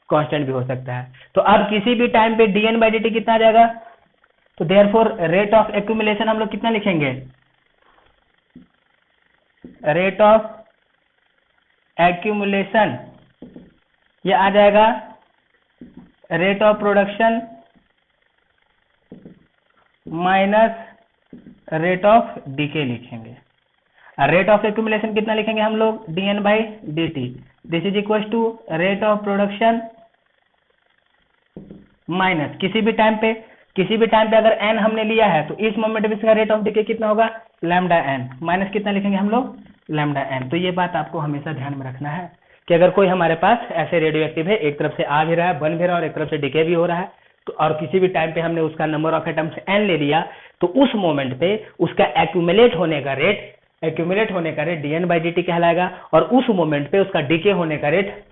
कांस्टेंट भी हो सकता है। तो अब किसी भी टाइम पे dn/dt कितना आ जाएगा, तो देयरफॉर रेट ऑफ एक्यूमुलेशन हम लोग कितना लिखेंगे, रेट ऑफ एक्यूमुलेशन ये आ जाएगा rate of production minus rate of decay लिखेंगे। रेट ऑफ एक्यूमुलेशन कितना लिखेंगे हम लोग, dn/dt, this is equal to rate of production minus किसी भी टाइम पे अगर n हमने लिया है तो इस मोमेंट में इसका रेट ऑफ डिके कितना होगा, लैम्डा n, माइनस कितना लिखेंगे हम लोग, लैम्डा n। तो ये बात आपको हमेशा ध्यान में रखना है कि अगर कोई हमारे पास ऐसे रेडियो एक्टिव है, एक तरफ से आ भी रहा है, बन भी रहा है और एक तरफ से डिके भी हो रहा है, तो और किसी भी टाइम पे हमने उसका नंबर ऑफ एटम्स n ले लिया, तो उस मोमेंट पे उसका एक्यूमुलेट होने का रेट dn/dt कहलाएगा, और उस मोमेंट पे उसका डीके होने का रेट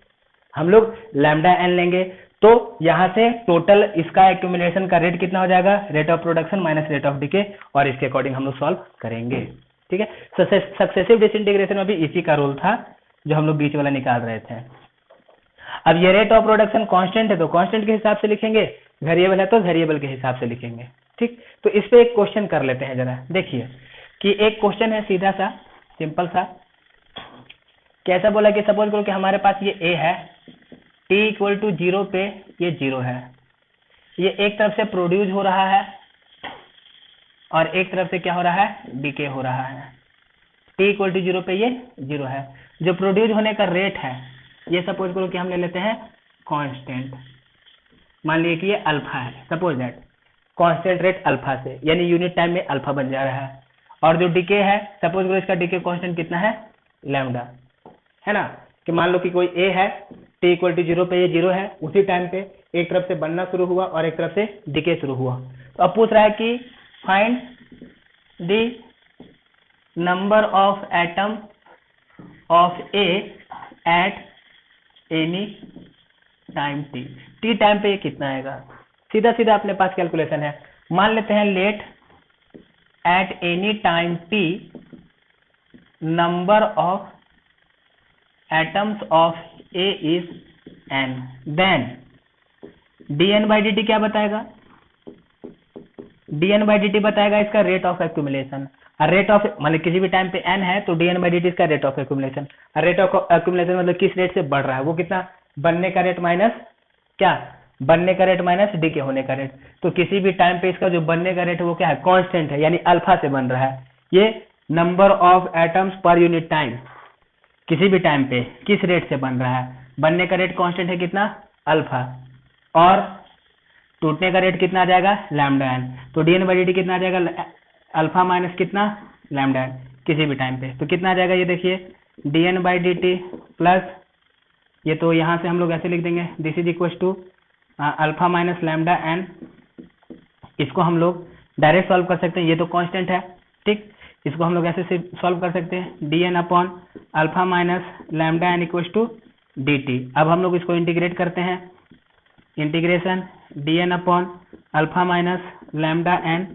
हम लोग लैम्डा n लेंगे। तो यहां से टोटल इसका एक्यूमुलेशन का रेट कितना हो जाएगा, rate of production minus rate of decay, और इसके अकॉर्डिंग हम लोग सॉल्व करेंगे, ठीक है। सक्सेसिव डिसइंटीग्रेशन में भी इसी का रोल था जो हम लोग बीच वाला निकाल रहे थे। अब ये रेट ऑफ प्रोडक्शन कांस्टेंट है तो कांस्टेंट के हिसाब से लिखेंगे, वेरिएबल है तो वेरिएबल के हिसाब से लिखेंगे, ठीक। तो इस पे एक क्वेश्चन कर लेते हैं जरा, देखिए कि एक क्वेश्चन है सीधा सा सिंपल सा, कैसा बोला कि सपोज करो कि हमारे पास ये ए है, t इक्वल टू 0 पे ये 0 है, ये एक तरफ से प्रोड्यूस हो रहा है और एक तरफ से क्या हो रहा है, डीके हो रहा है। t इक्वल टू 0 पे ये 0 है, जो प्रोड्यूस होने का रेट है ये सपोज करो कि हम ले लेते हैं कांस्टेंट, मान लीजिए कि ये अल्फा है, suppose that constant rate alpha से, यानी यूनिट टाइम में अल्फा बन जा रहा है। और जो डीके है सपोज करो इसका डीके कांस्टेंट कितना है, लैम्डा, है ना, कि मान लो कि कोई ए है, t इक्वल टू 0 पे ये 0 है, उसी टाइम पे एक तरफ से बनना शुरू हुआ और एक तरफ से डीके शुरू हुआ। तो अब पूछ रहा है कि find the number of atom of A eight any time T time पे ये कितना आएगा, सीधा सीधा अपने पास कैलकुलेशन है। मान लेते हैं let at any time T number of atoms of A is n, then dn/dt क्या बताएगा, dn/dt बताएगा इसका rate of accumulation. Rate of मतलब किसी भी टाइम पे n है तो dn/dt इसका rate of accumulation. Rate of accumulation मतलब किस रेट से बढ़ रहा है, वो कितना, बनने का रेट माइनस क्या, बनने का रेट माइनस डीके होने का रेट। तो किसी भी टाइम पे इसका जो बनने का रेट है वो क्या है, कांस्टेंट है, यानी अल्फा से बन रहा है। ये number of atoms per unit time किसी भी टाइम पे किस रेट से बन रहा है, बनने का रेट कांस्टेंट है कितना, अल्फा, और टूटने का रेट कितना आ जाएगा, लैम्डा एन। तो dn/dt कितना आ जाएगा, अल्फा माइनस कितना, लैम्डा एन, किसी भी टाइम पे। तो कितना आ जाएगा, ये देखिए dn/dt प्लस ये, तो यहाँ से हम लोग ऐसे लिख देंगे, this is equal to alpha minus lambda n. इसको हम लोग डायरेक्ट सॉल्व कर सकते हैं, ये तो कांस्टेंट है, ठीक। इसको हम लोग ऐसे से सॉल्व कर सकते हैं, dn upon alpha minus lambda n equal to dt। अब हम लोग इसको इंटीग्रेट करते हैं, integration dn upon alpha minus lambda n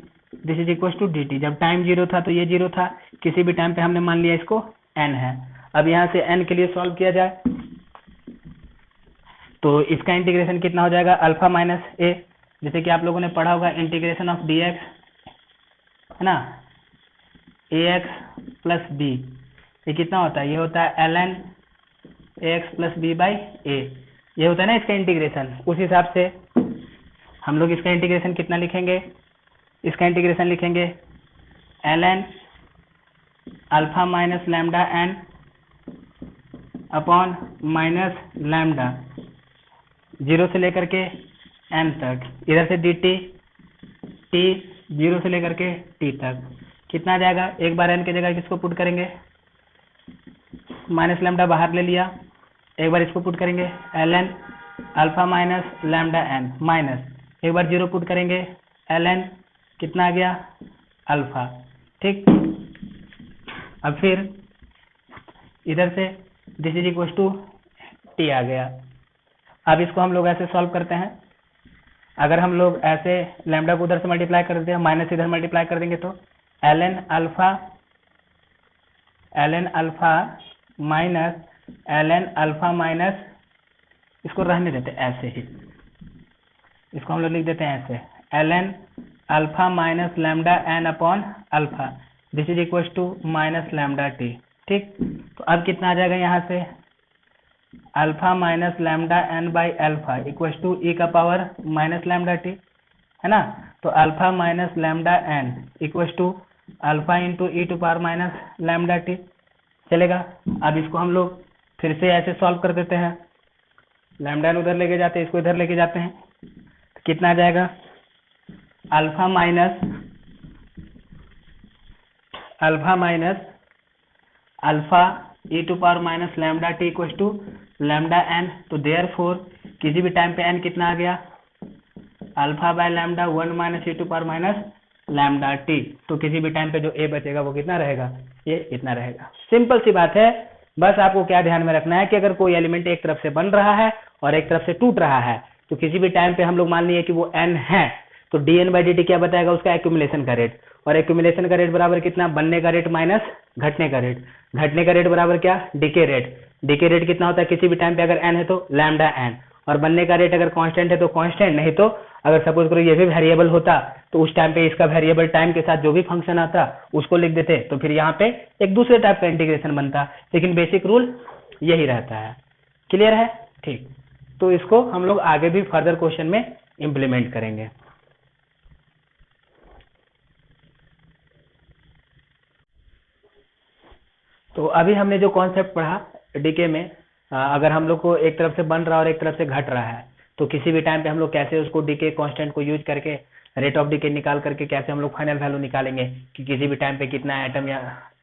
this is equal to dt। जब टाइम 0 था तो ये 0 था, किसी भी टाइम पे हमने मान लिया इसको n है। अब यहाँ से n के लिए सॉल्व किया जाए तो इसका इंटीग्रेशन कितना हो जाएगा, अल्फा माइनस a, जैसे कि आप लोगों ने पढ़ा होगा इंटीग्रेशन ऑफ dx है ना, ax प्लस b, ये कितना होता है, ये होता है ln ax plus b by a, ये होता है ना इसका इंटीग्रेशन। उस हिसाब से हम लोग इसका इंटीग्रेशन कितना लिखेंगे, इसका इंटीग्रेशन लिखेंगे ln alpha minus lambda n upon minus lambda 0 से लेकर के n तक, इधर से dt t 0 से लेकर के t तक कितना आ जाएगा, एक बार n की जगह किसको पुट करेंगे, माइनस लैम्डा बाहर ले लिया, एक बार इसको पुट करेंगे ln alpha minus lambda n minus एक बार 0 पुट करेंगे ln कितना आ गया अल्फा, ठीक। अब फिर इधर से this is equal to t आ गया। अब इसको हम लोग ऐसे सॉल्व करते हैं, अगर हम लोग ऐसे लैम्डा को उधर से मल्टीप्लाई कर देते हैं, माइनस इधर मल्टीप्लाई कर देंगे तो ln alpha minus ln alpha minus, इसको रहने देते ऐसे ही, इसको हम लोग लिख देते हैं ऐसे ln alpha minus lambda n upon alpha this is equal to minus lambda t, ठीक। तो अब कितना आ जाएगा यहाँ से, alpha minus lambda n by alpha equal to e का पावर माइनस लैम्डा टी है ना। तो alpha minus lambda n equal to alpha into e to power minus lambda t, चलेगा। अब इसको हम लोग फिर से ऐसे सॉल्व कर देते हैं, लैम्डा उधर लेके जाते हैं, इसको इधर लेके जाते हैं, तो कितना आ जाएगा, alpha minus alpha e to power minus lambda t equal to lambda n। तो देयरफॉर किसी भी टाइम पे n कितना आ गया, alpha by lambda 1 minus e to power minus lambda t. तो किसी भी टाइम पे जो a बचेगा वो कितना रहेगा, ये इतना रहेगा। सिंपल सी बात है, बस आपको क्या ध्यान में रखना है कि अगर कोई एलिमेंट एक तरफ से बन रहा है और एक तरफ से टूट रहा है, तो किसी भी टाइम पे हम लोग मान लिए कि वो n है, तो dn बाई dt क्या बताएगा, उसका एक्यूमुलेशन का रेट, और एक्यूमुलेशन का रेट बराबर कितना, बनने का रेट माइनस घटने का रेट, घटने का रेट बराबर क्या, डीके रेट, डीके रेट कितना होता है किसी भी टाइम पे अगर n है तो लैम्डा n, और बनने का रेट अगर कांस्टेंट है तो कांस्टेंट, नहीं तो अगर सपोज करो ये भी वेरिएबल होता तो उस टाइम पे इसका वेरिएबल टाइम के साथ जो भी फंक्शन आता उसको लिख देते, तो फिर यहाँ पे एक दूसरे टाइप का इंटीग्रेशन बनता, लेकिन बेसिक रूल यही रहता है। क्लियर है, ठीक। तो इसको हम लोग आगे भी फर्दर क्वेश्चन में इंप्लीमेंट करेंगे। तो अभी हमने जो कॉन्सेप्ट पढ़ा डीके में, अगर हम लोग को एक तरफ से बन रहा है और एक तरफ से घट रहा है, तो किसी भी टाइम पे हम लोग कैसे उसको डीके कांस्टेंट को यूज करके रेट ऑफ डीके निकाल करके कैसे हम लोग फाइनल वैल्यू निकालेंगे कि किसी भी टाइम पे कितना एटम या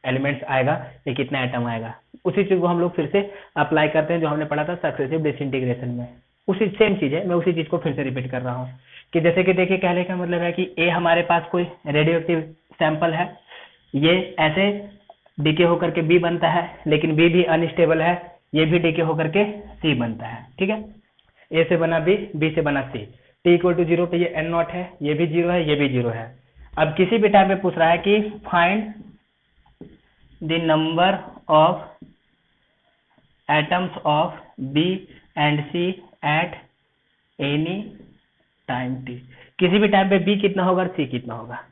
एलिमेंट्स आएगा या कितना एटम आएगा, उसी चीज को हम लोग फिर से अप्लाई करते हैं जो हमने पढ़ा था सक्सेसिव डिसइंटीग्रेशन में। उसी सेम चीज है, मैं उसी चीज को फिर से रिपीट कर रहा हूँ कि जैसे कि देखिए, कहने का मतलब है कि ए हमारे पास कोई रेडियो एक्टिव सैंपल है, ये ऐसे डीके होकर के बी बनता है, लेकिन बी भी अनस्टेबल है, ये भी डीके होकर के सी बनता है, ठीक है। ए से बना बी, बी से बना सी, टी इक्वल टू 0 पे ये एन नॉट है, ये भी 0 है, ये भी 0 है। अब किसी भी टाइम पे पूछ रहा है कि find the number of atoms of B and C at any time t, किसी भी टाइम पे बी कितना होगा और सी कितना होगा,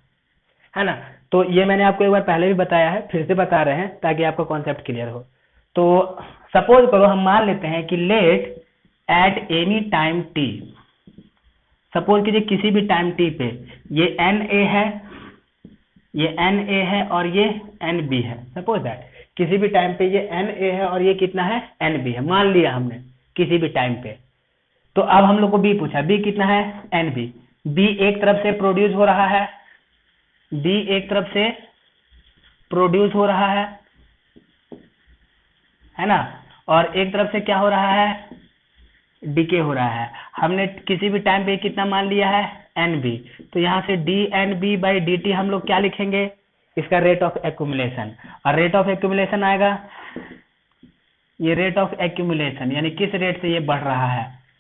है ना। तो ये मैंने आपको एक बार पहले भी बताया है, फिर से बता रहे हैं ताकि आपका कॉन्सेप्ट क्लियर हो। तो सपोज करो हम मान लेते हैं कि let at any time t, suppose कीजिए किसी भी टाइम टी पे ये एन ए है, ये एन ए है और ये एन बी है, सपोज दैट किसी भी टाइम पे ये एन ए है और ये कितना है, एन बी है, मान लिया हमने किसी भी टाइम पे। तो अब हम लोग को बी पूछा, बी कितना है, एन बी, बी एक तरफ से प्रोड्यूस हो रहा है, बी एक तरफ से प्रोड्यूस हो रहा है ना, और एक तरफ से क्या हो रहा है, डीके हो रहा है। हमने किसी भी टाइम पे कितना मान लिया है, एन बी, तो यहाँ से d n B by d t हम लोग क्या लिखेंगे, इसका रेट ऑफ एक्यूमुलेशन, और रेट ऑफ एक्यूमुलेशन आएगा ये रेट ऑफ एक्यूमुलेशन, यानी किस रेट से ये बढ़ रहा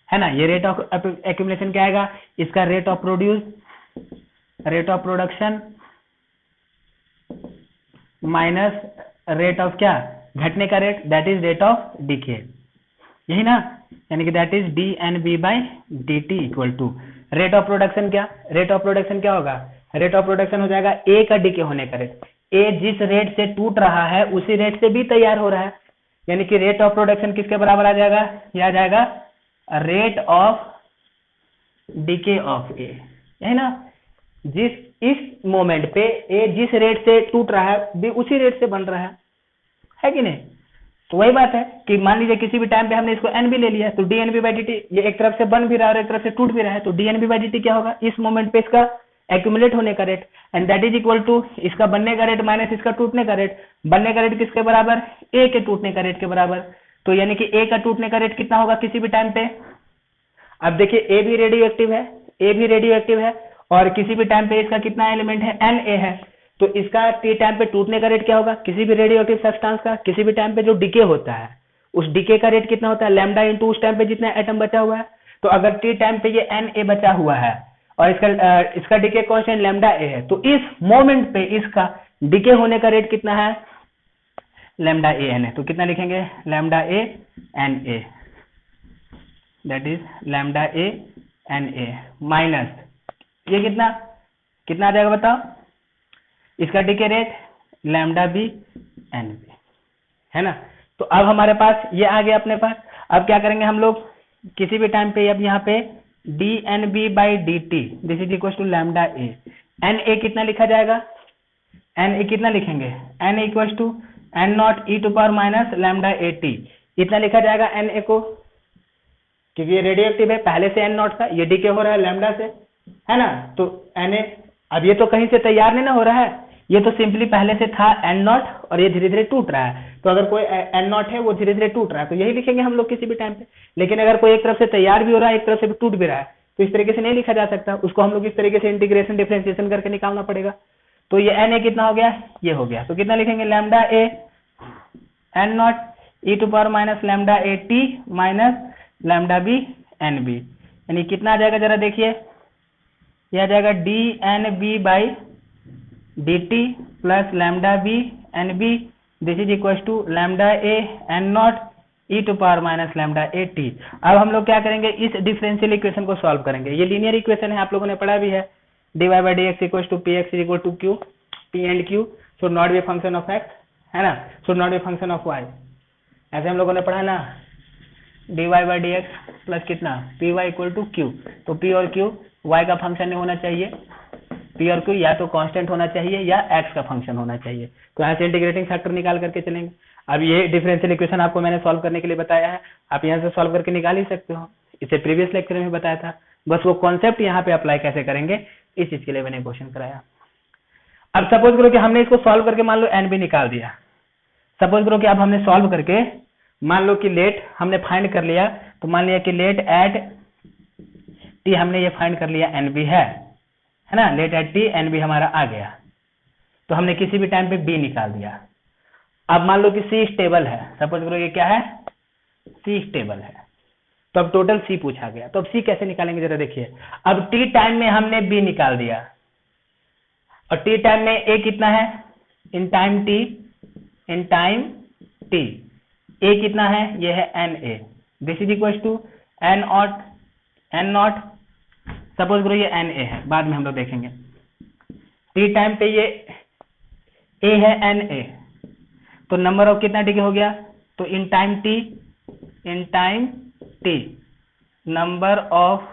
है ना। ये रेट ऑफ एक्यूमुलेशन क्या आएगा, इसका rate of production minus rate of क्या, घटने का rate, that is rate of decay, यही ना, यानी कि that is dNB/dt equal to rate of production. क्या रेट ऑफ प्रोडक्शन क्या होगा, रेट ऑफ प्रोडक्शन हो जाएगा ए का डीके होने का रेट। ए जिस रेट से टूट रहा है उसी रेट से भी तैयार हो रहा है, यानी कि रेट ऑफ प्रोडक्शन किसके बराबर आ जाएगा, ये आ जाएगा रेट ऑफ डीके ऑफ ए, यही ना। इस मोमेंट पे ए जिस रेट से टूट रहा है भी उसी रेट से बन रहा है कि नहीं। तो वही बात है कि मान लीजिए किसी भी टाइम पे हमने इसको एन भी ले लिया, तो dNB/dt ये एक तरफ से बन भी रहा है और एक तरफ से टूट भी रहा है, तो dNB/dt क्या होगा, इस मोमेंट पे इसका एक्यूमुलेट होने का rate, and that is equal to इसका बनने का रेट माइनस इसका टूटने का रेट। बनने का रेट किसके बराबर, ए के टूटने का रेट के बराबर। तो यानी कि ए का टूटने का रेट कितना होगा किसी भी टाइम पे। अब देखिए ए भी रेडियो एक्टिव है और किसी भी टाइम पे इसका कितना एलिमेंट है, Na है। तो इसका टी टाइम पे टूटने का रेट क्या होगा, किसी भी रेडियो एक्टिव सब्सटेंस का किसी भी टाइम पे जो डिके होता है उस डिके का रेट कितना होता है, लैम्डा इंटू उस टाइम पे जितना एटम बचा हुआ है। तो अगर टी टाइम पे ये Na बचा हुआ है और इसका डिके कांस्टेंट लैम्डा ए है, तो इस मोमेंट पे इसका डिके होने का रेट कितना है, लैम्डा ए एन है। तो कितना लिखेंगे, lambda A N A, that is lambda A N A minus ये कितना आ जाएगा बताओ, इसका decay rate lambda B N B, है ना। तो अब हमारे पास ये आ गया अपने पास। अब क्या करेंगे हम लोग, किसी भी टाइम पे अब यहाँ पे dNB/dt this is equal to lambda A, N A कितना लिखा जाएगा, एन ए कितना लिखेंगे, N equal to N naught E to power minus lambda A T, इतना लिखा जाएगा एन ए को, क्योंकि ये रेडियो एक्टिव है पहले से एन नॉट का, ये डीके हो रहा है लैम्डा से, है ना। तो एन ए, अब ये तो कहीं से तैयार नहीं ना हो रहा है, ये तो सिंपली पहले से था एन नॉट और ये धीरे धीरे टूट रहा है। तो अगर कोई एन नॉट है वो धीरे धीरे टूट रहा है, तो यही लिखेंगे हम लोग किसी भी टाइम पे। लेकिन अगर कोई एक तरफ से तैयार भी हो रहा है एक तरफ से टूट भी रहा है, तो इस तरीके से नहीं लिखा जा सकता, उसको हम लोग इस तरीके से इंटीग्रेशन डिफरेंशिएशन करके निकालना पड़ेगा। तो ये एन ए कितना हो गया, ये हो गया। तो कितना लिखेंगे, lambda A N naught E to power minus lambda A T minus lambda B N B, यानी कितना आ जाएगा जरा देखिए, यह आ जाएगा dNB/dt plus lambda B N B, this is equal to lambda A N naught E to power minus lambda A T. अब हम लोग क्या करेंगे, इस डिफरेंशियल इक्वेशन को सॉल्व करेंगे। ये लीनियर इक्वेशन है, आप लोगों ने पढ़ा भी है, dy/dx equal to px is equal to q, p and q should not be function of x, है ना, should not be function of y, ऐसे हम लोगों ने पढ़ा ना। dy/dx प्लस कितना, py इक्वल टू q, तो p और q y का फंक्शन नहीं होना चाहिए, p और q या तो कांस्टेंट होना चाहिए या x का फंक्शन होना चाहिए। तो यहाँ से इंटीग्रेटिंग फैक्टर निकाल करके चलेंगे। अब ये डिफरेंशियल इक्वेशन आपको मैंने सॉल्व करने के लिए बताया है, आप यहाँ से सॉल्व करके निकाल ही सकते हो, इसे प्रीवियस लेक्चर में बताया था, बस वो कॉन्सेप्ट यहाँ पे अप्लाई कैसे करेंगे इस चीज के लिए मैंने क्वेश्चन कराया। अब सपोज करो कि हमने इसको सॉल्व करके मान लो एन भी निकाल दिया, सपोज करो कि अब हमने सॉल्व करके मान लो कि लेट हमने फाइंड कर लिया, तो मान लिया कि लेट एट टी हमने ये फाइंड कर लिया एन बी है ना, let at T N B हमारा आ गया। तो हमने किसी भी टाइम पे बी निकाल दिया। अब मान लो कि सी स्टेबल है, सपोज करो ये क्या है, सी स्टेबल है, तो अब टोटल सी पूछा गया, तो अब सी कैसे निकालेंगे जरा देखिए। अब टी टाइम में हमने बी निकाल दिया और टी टाइम में ए कितना है, इन टाइम टी ए कितना है, ये है N A, this is equal to N naught, suppose करो ये एन ए है, बाद में हम लोग देखेंगे। टी टाइम पे ये ए है एन ए, तो नंबर ऑफ कितना डिके हो गया, तो in time T number of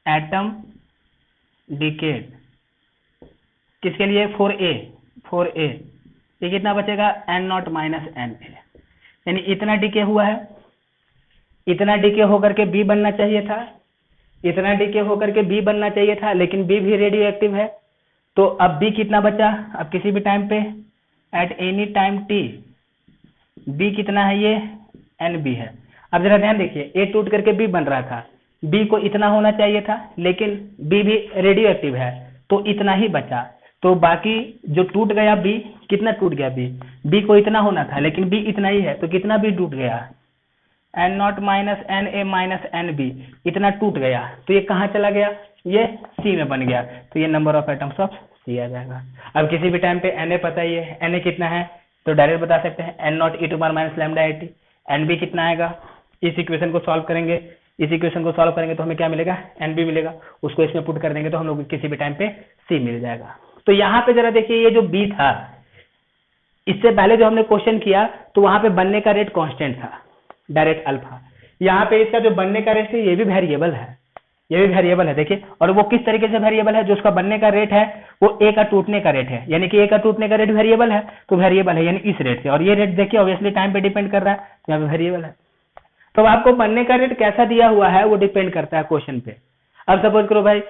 atom decayed किसके लिए, फॉर ए, ये कितना बचेगा, N naught minus N A, यानी इतना डिके हुआ है, इतना डिके होकर के बी बनना चाहिए था, इतना डिके होकर के बी बनना चाहिए था, लेकिन बी भी रेडियो एक्टिव है। तो अब बी कितना बचा, अब किसी भी टाइम पे at any time T B कितना है, ये एन बी है। अब जरा ध्यान देखिए, ए टूट करके बी बन रहा था, बी को इतना होना चाहिए था, लेकिन बी भी रेडियो एक्टिव है तो इतना ही बचा। तो बाकी जो टूट गया बी, कितना टूट गया बी को इतना होना था, लेकिन बी इतना ही है, तो कितना बी टूट गया, N naught minus N A minus N B इतना टूट गया, तो ये कहाँ चला गया, ये सी में बन गया, तो ये नंबर ऑफ एटम्स ऑफ सी आ जाएगा। अब किसी भी टाइम पे एन ए पता ही है, एन ए कितना है तो डायरेक्ट बता सकते हैं N naught E to power minus lambda A T. N B कितना आएगा, इस इक्वेशन को सॉल्व करेंगे, इस इक्वेशन को सॉल्व करेंगे तो हमें क्या मिलेगा, एन बी मिलेगा, उसको इसमें पुट कर देंगे तो हम लोग किसी भी टाइम पे सी मिल जाएगा। तो यहाँ पे जरा देखिए ये जो बी था, इससे पहले जो हमने क्वेश्चन किया तो वहां पे बनने का रेट कांस्टेंट था डायरेक्ट अल्फा, यहाँ पे इसका जो बनने का रेट है ये भी वेरिएबल है, ये भी वेरिएबल है देखिए। और वो किस तरीके से वेरिएबल है, जो उसका बनने का रेट है वो ए का टूटने का रेट है, यानी कि ए का टूटने का रेट वेरिएबल है, तो वेरिएबल है यानी इस रेट से, और ये रेट देखिए ऑब्वियसली टाइम पे डिपेंड कर रहा है, तो यहाँ पे वेरिएबल है। तो आपको बनने का रेट कैसा दिया हुआ है वो डिपेंड करता है क्वेश्चन पे। अब सपोज करो भाई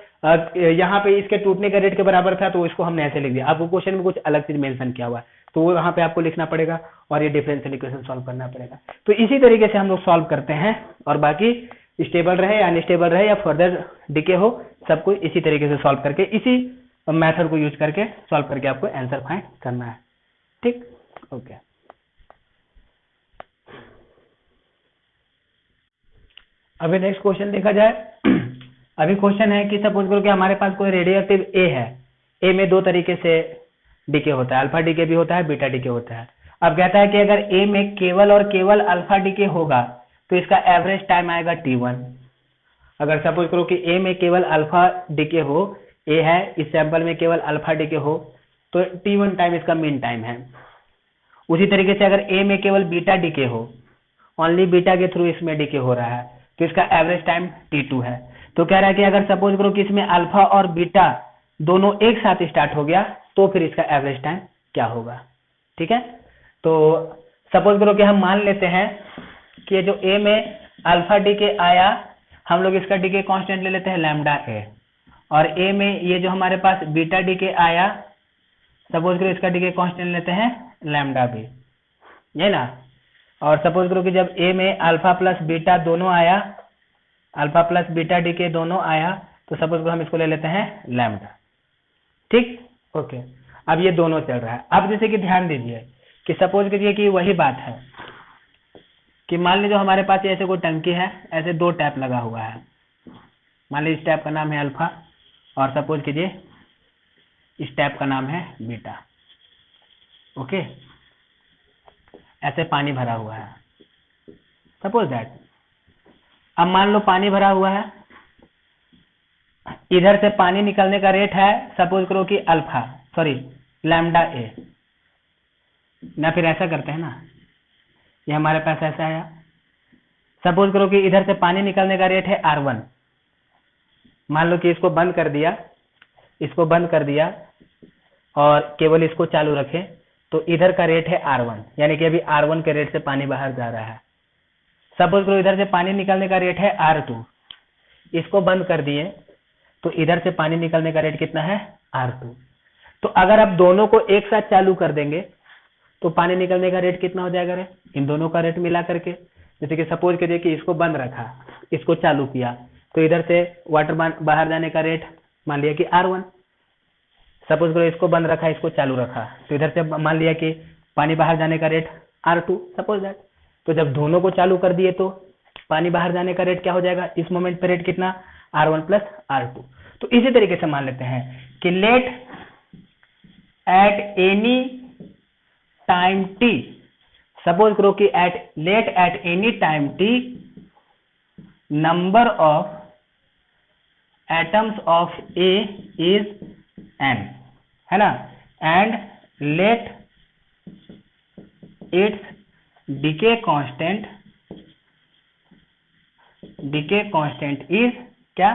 यहाँ पे इसके टूटने का रेट के बराबर था तो इसको हमने ऐसे लिख दिया, आपको क्वेश्चन में कुछ अलग चीज मेंशन किया हुआ है तो वो यहाँ पे आपको लिखना पड़ेगा और ये डिफरेंशियल इक्वेशन सॉल्व करना पड़ेगा। तो इसी तरीके से हम लोग सॉल्व करते हैं, और बाकी स्टेबल रहे या अनस्टेबल रहे या फर्दर डिके हो, सबको इसी तरीके से सॉल्व करके, इसी मेथड को यूज करके सॉल्व करके आपको आंसर फाइंड करना है। ठीक, ओके। अभी नेक्स्ट क्वेश्चन देखा जाए। अभी क्वेश्चन है कि सपोज करो कि हमारे पास कोई रेडियोएक्टिव ए है, ए में दो तरीके से डीके होता है, अल्फा डीके भी होता है, बीटा डीके होता है। अब कहता है कि अगर ए में केवल और केवल अल्फा डीके होगा तो इसका एवरेज टाइम आएगा T1। अगर सपोज करो कि ए में केवल अल्फा डीके हो, ए है इस सैंपल में केवल अल्फा डीके हो तो T1 टाइम इसका मीन टाइम है। उसी तरीके से अगर ए में केवल बीटा डीके हो, ओनली बीटा के थ्रू इसमें डीके हो रहा है तो इसका एवरेज टाइम T2 है। तो कह रहा है कि अगर सपोज करो कि इसमें अल्फा और बीटा दोनों एक साथ स्टार्ट हो गया तो फिर इसका एवरेज टाइम क्या होगा। ठीक है, तो सपोज करो कि हम मान लेते हैं कि जो ए में अल्फा डीके आया, हम लोग इसका डीके कांस्टेंट ले लेते हैं लैम्डा ए, और ए में ये जो हमारे पास बीटा डीके आया, सपोज करो इसका डीके कांस्टेंट लेते हैं लैम्डा बी, ये ना। और सपोज करो कि जब ए में अल्फा प्लस बीटा दोनों आया, अल्फा प्लस बीटा डीके दोनों आया, तो सपोज करो हम इसको ले लेते हैं लैम्डा। ठीक, ओके। अब ये दोनों चल रहा है। अब जैसे कि ध्यान दीजिए कि सपोज कीजिए कि वही बात है कि मान लीजिए हमारे पास ऐसे कोई टंकी है, ऐसे दो टैप लगा हुआ है, मान लीजिए इस टैप का नाम है अल्फा और सपोज कीजिए इस टैप का नाम है बीटा। ओके, ऐसे पानी भरा हुआ है, सपोज दैट। अब मान लो पानी भरा हुआ है, इधर से पानी निकलने का रेट है सपोज करो कि अल्फा लैम्डा ए, ना फिर ऐसा करते हैं ना, ये हमारे पास ऐसा आया, सपोज करो कि इधर से पानी निकलने का रेट है R1। मान लो कि इसको बंद कर दिया, इसको बंद कर दिया और केवल इसको चालू रखें तो इधर का रेट है R1, यानी कि अभी R1 के रेट से पानी बाहर जा रहा है। सपोज करो इधर से पानी निकलने का रेट है R2, इसको बंद कर दिए तो इधर से पानी निकलने का रेट कितना है R2। तो अगर आप दोनों को एक साथ चालू कर देंगे तो पानी निकलने का रेट कितना हो जाएगा रे, इन दोनों का रेट मिला करके। जैसे कि सपोज करिए कि इसको बंद रखा, इसको चालू किया तो इधर से वाटर बाहर जाने का रेट मान लिया कि R1। सपोज करो इसको बंद रखा, इसको चालू रखा तो इधर से मान लिया कि पानी बाहर जाने का रेट R2, सपोज दैट। तो जब दोनों को चालू कर दिए तो पानी बाहर जाने का रेट क्या हो जाएगा, इस मोमेंट पे रेट कितना R1 प्लस R2। तो इसी तरीके से मान लेते हैं कि let at any time t, suppose करो कि let at any time t number of atoms of A is n, है ना, and let its decay constant is क्या,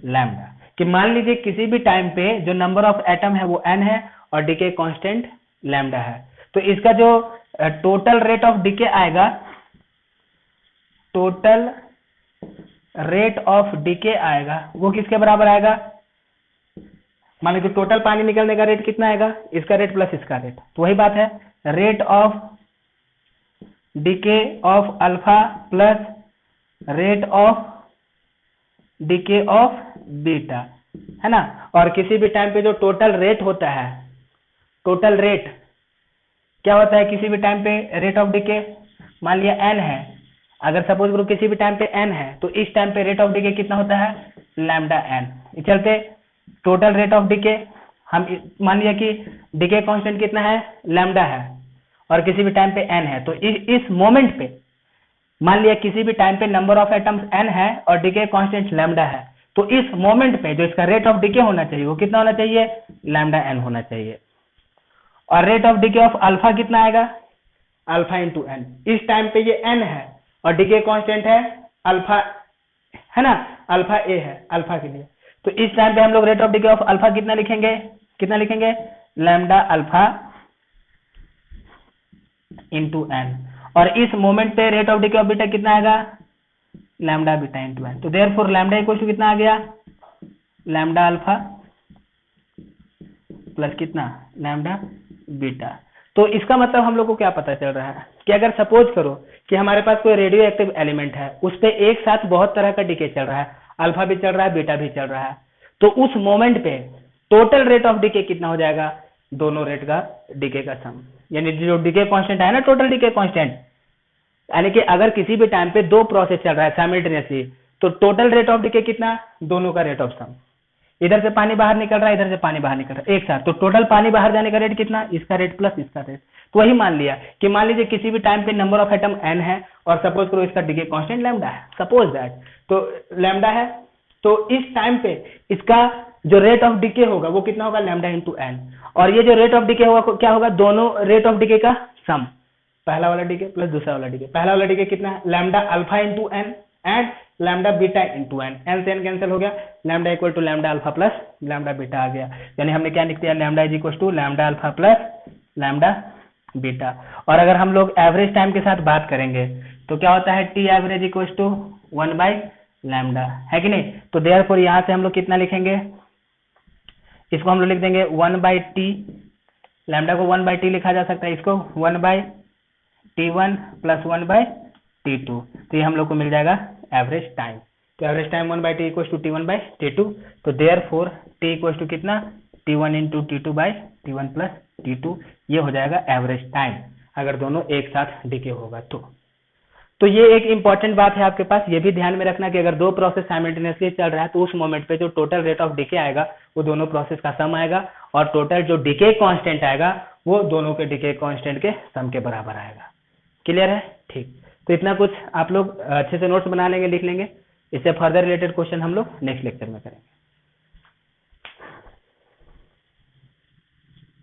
लैम्डा। कि मान लीजिए किसी भी टाइम पे जो नंबर ऑफ एटम है वो n है और डीके कांस्टेंट लैम्डा है, तो इसका जो टोटल रेट ऑफ डीके आएगा, टोटल रेट ऑफ डीके आएगा वो किसके बराबर आएगा, मान लीजिए टोटल पानी निकलने का रेट कितना आएगा, इसका रेट प्लस इसका रेट, तो वही बात है rate of DK of alpha plus rate of DK of beta, है ना। और किसी भी टाइम पे जो टोटल रेट होता है, टोटल रेट क्या होता है किसी भी टाइम पे, रेट ऑफ डीके मान लिया n है, अगर सपोज करो किसी भी टाइम पे n है तो इस टाइम पे रेट ऑफ डिके कितना होता है लैम्डा n। चलते टोटल रेट ऑफ डिके हम मान लिया कि डिके कांस्टेंट कितना है लैम्डा है और किसी भी टाइम पे n है तो इस मोमेंट पे मान लिया किसी भी टाइम पे नंबर ऑफ एटम्स n है और डिके कांस्टेंट लैम्डा है तो इस मोमेंट पे जो इसका रेट ऑफ डिके होना चाहिए वो कितना होना चाहिए लैम्डा n होना चाहिए। और rate of decay of alpha कितना आएगा अल्फा इंटू एन। इस टाइम पे ये n है और डिके कांस्टेंट है अल्फा है ना अल्फा ए है अल्फा के लिए तो इस टाइम पे हम लोग rate of decay of alpha कितना लिखेंगे लैम्डा अल्फा इंटू एन। और इस मोमेंट पे rate of decay of beta कितना आएगा लैम्डा बीटा इंटू एन। तो देयरफॉर लैम्डा इक्वल टू कितना आ गया लैम्डा अल्फा प्लस कितना लैम्डा बीटा। तो इसका मतलब हम लोग को क्या पता चल रहा है कि अगर सपोज करो कि हमारे पास कोई रेडियो एक्टिव एलिमेंट है उस पे एक साथ बहुत तरह का डिके चल रहा है अल्फा भी चल रहा है बीटा भी चल रहा है तो उस मोमेंट पे टोटल रेट ऑफ डिके कितना हो जाएगा दोनों रेट का डिके का सम यानी जो डिके कांस्टेंट है ना टोटल डिके कांस्टेंट यानी कि अगर किसी भी टाइम पे दो प्रोसेस चल रहा है साइमल्टेनियसली तो टोटल रेट ऑफ डिके कितना दोनों का रेट ऑफ सम। इधर से पानी बाहर निकल रहा है इधर से पानी बाहर निकल रहा है एक साथ तो टोटल पानी बाहर जाने का रेट कितना इसका रेट प्लस इसका रेट। तो वही मान लिया कि मान लीजिए किसी भी टाइम पे नंबर ऑफ एटम n है और सपोज करो इसका डिके कांस्टेंट लैम्डा है सपोज दैट तो लैम्डा है तो इस टाइम पे इसका जो रेट ऑफ डिके होगा वो कितना होगा लैम्डा इंटू एन। और ये जो रेट ऑफ डिके होगा क्या होगा दोनों रेट ऑफ डिके का सम पहला वाला डिके प्लस दूसरा वाला डिके। पहला वाला डिके कितना है lambda alpha into n and lambda beta into n n से एन कैंसिल हो गया lambda equal to lambda alpha plus lambda beta आ गया यानी हमने क्या लिख दिया lambda is equal to lambda alpha plus lambda beta. और अगर हम लोग एवरेज टाइम के साथ बात करेंगे तो क्या होता है टी एवरेज इक्वल टू 1/लैम्डा है कि नहीं। तो देयरफॉर यहाँ से हम लोग कितना लिखेंगे इसको हम लोग लिख देंगे 1/t लैम्डा को 1/t लिखा जा सकता है इसको 1/t1 प्लस 1/t2 तो ये हम लोग को मिल जाएगा एवरेज टाइम। तो average time 1/t equal to t1/t2 तो देयरफॉर t इक्वल टू कितना t1 into t2/t1 plus t2 ये हो जाएगा एवरेज टाइम अगर दोनों एक साथ डिके होगा तो ये एक इंपॉर्टेंट बात है आपके पास ये भी ध्यान में रखना कि अगर दो प्रोसेस साइमल्टेनियसली चल रहा है तो उस मोमेंट पे जो टोटल रेट ऑफ डिके आएगा वो दोनों प्रोसेस का सम आएगा और टोटल जो डिके कांस्टेंट आएगा वो दोनों के डिके कांस्टेंट के सम के बराबर आएगा। क्लियर है ठीक। तो इतना कुछ आप लोग अच्छे से नोट्स बना लेंगे लिख लेंगे इससे फर्दर रिलेटेड क्वेश्चन हम लोग नेक्स्ट लेक्चर में करेंगे।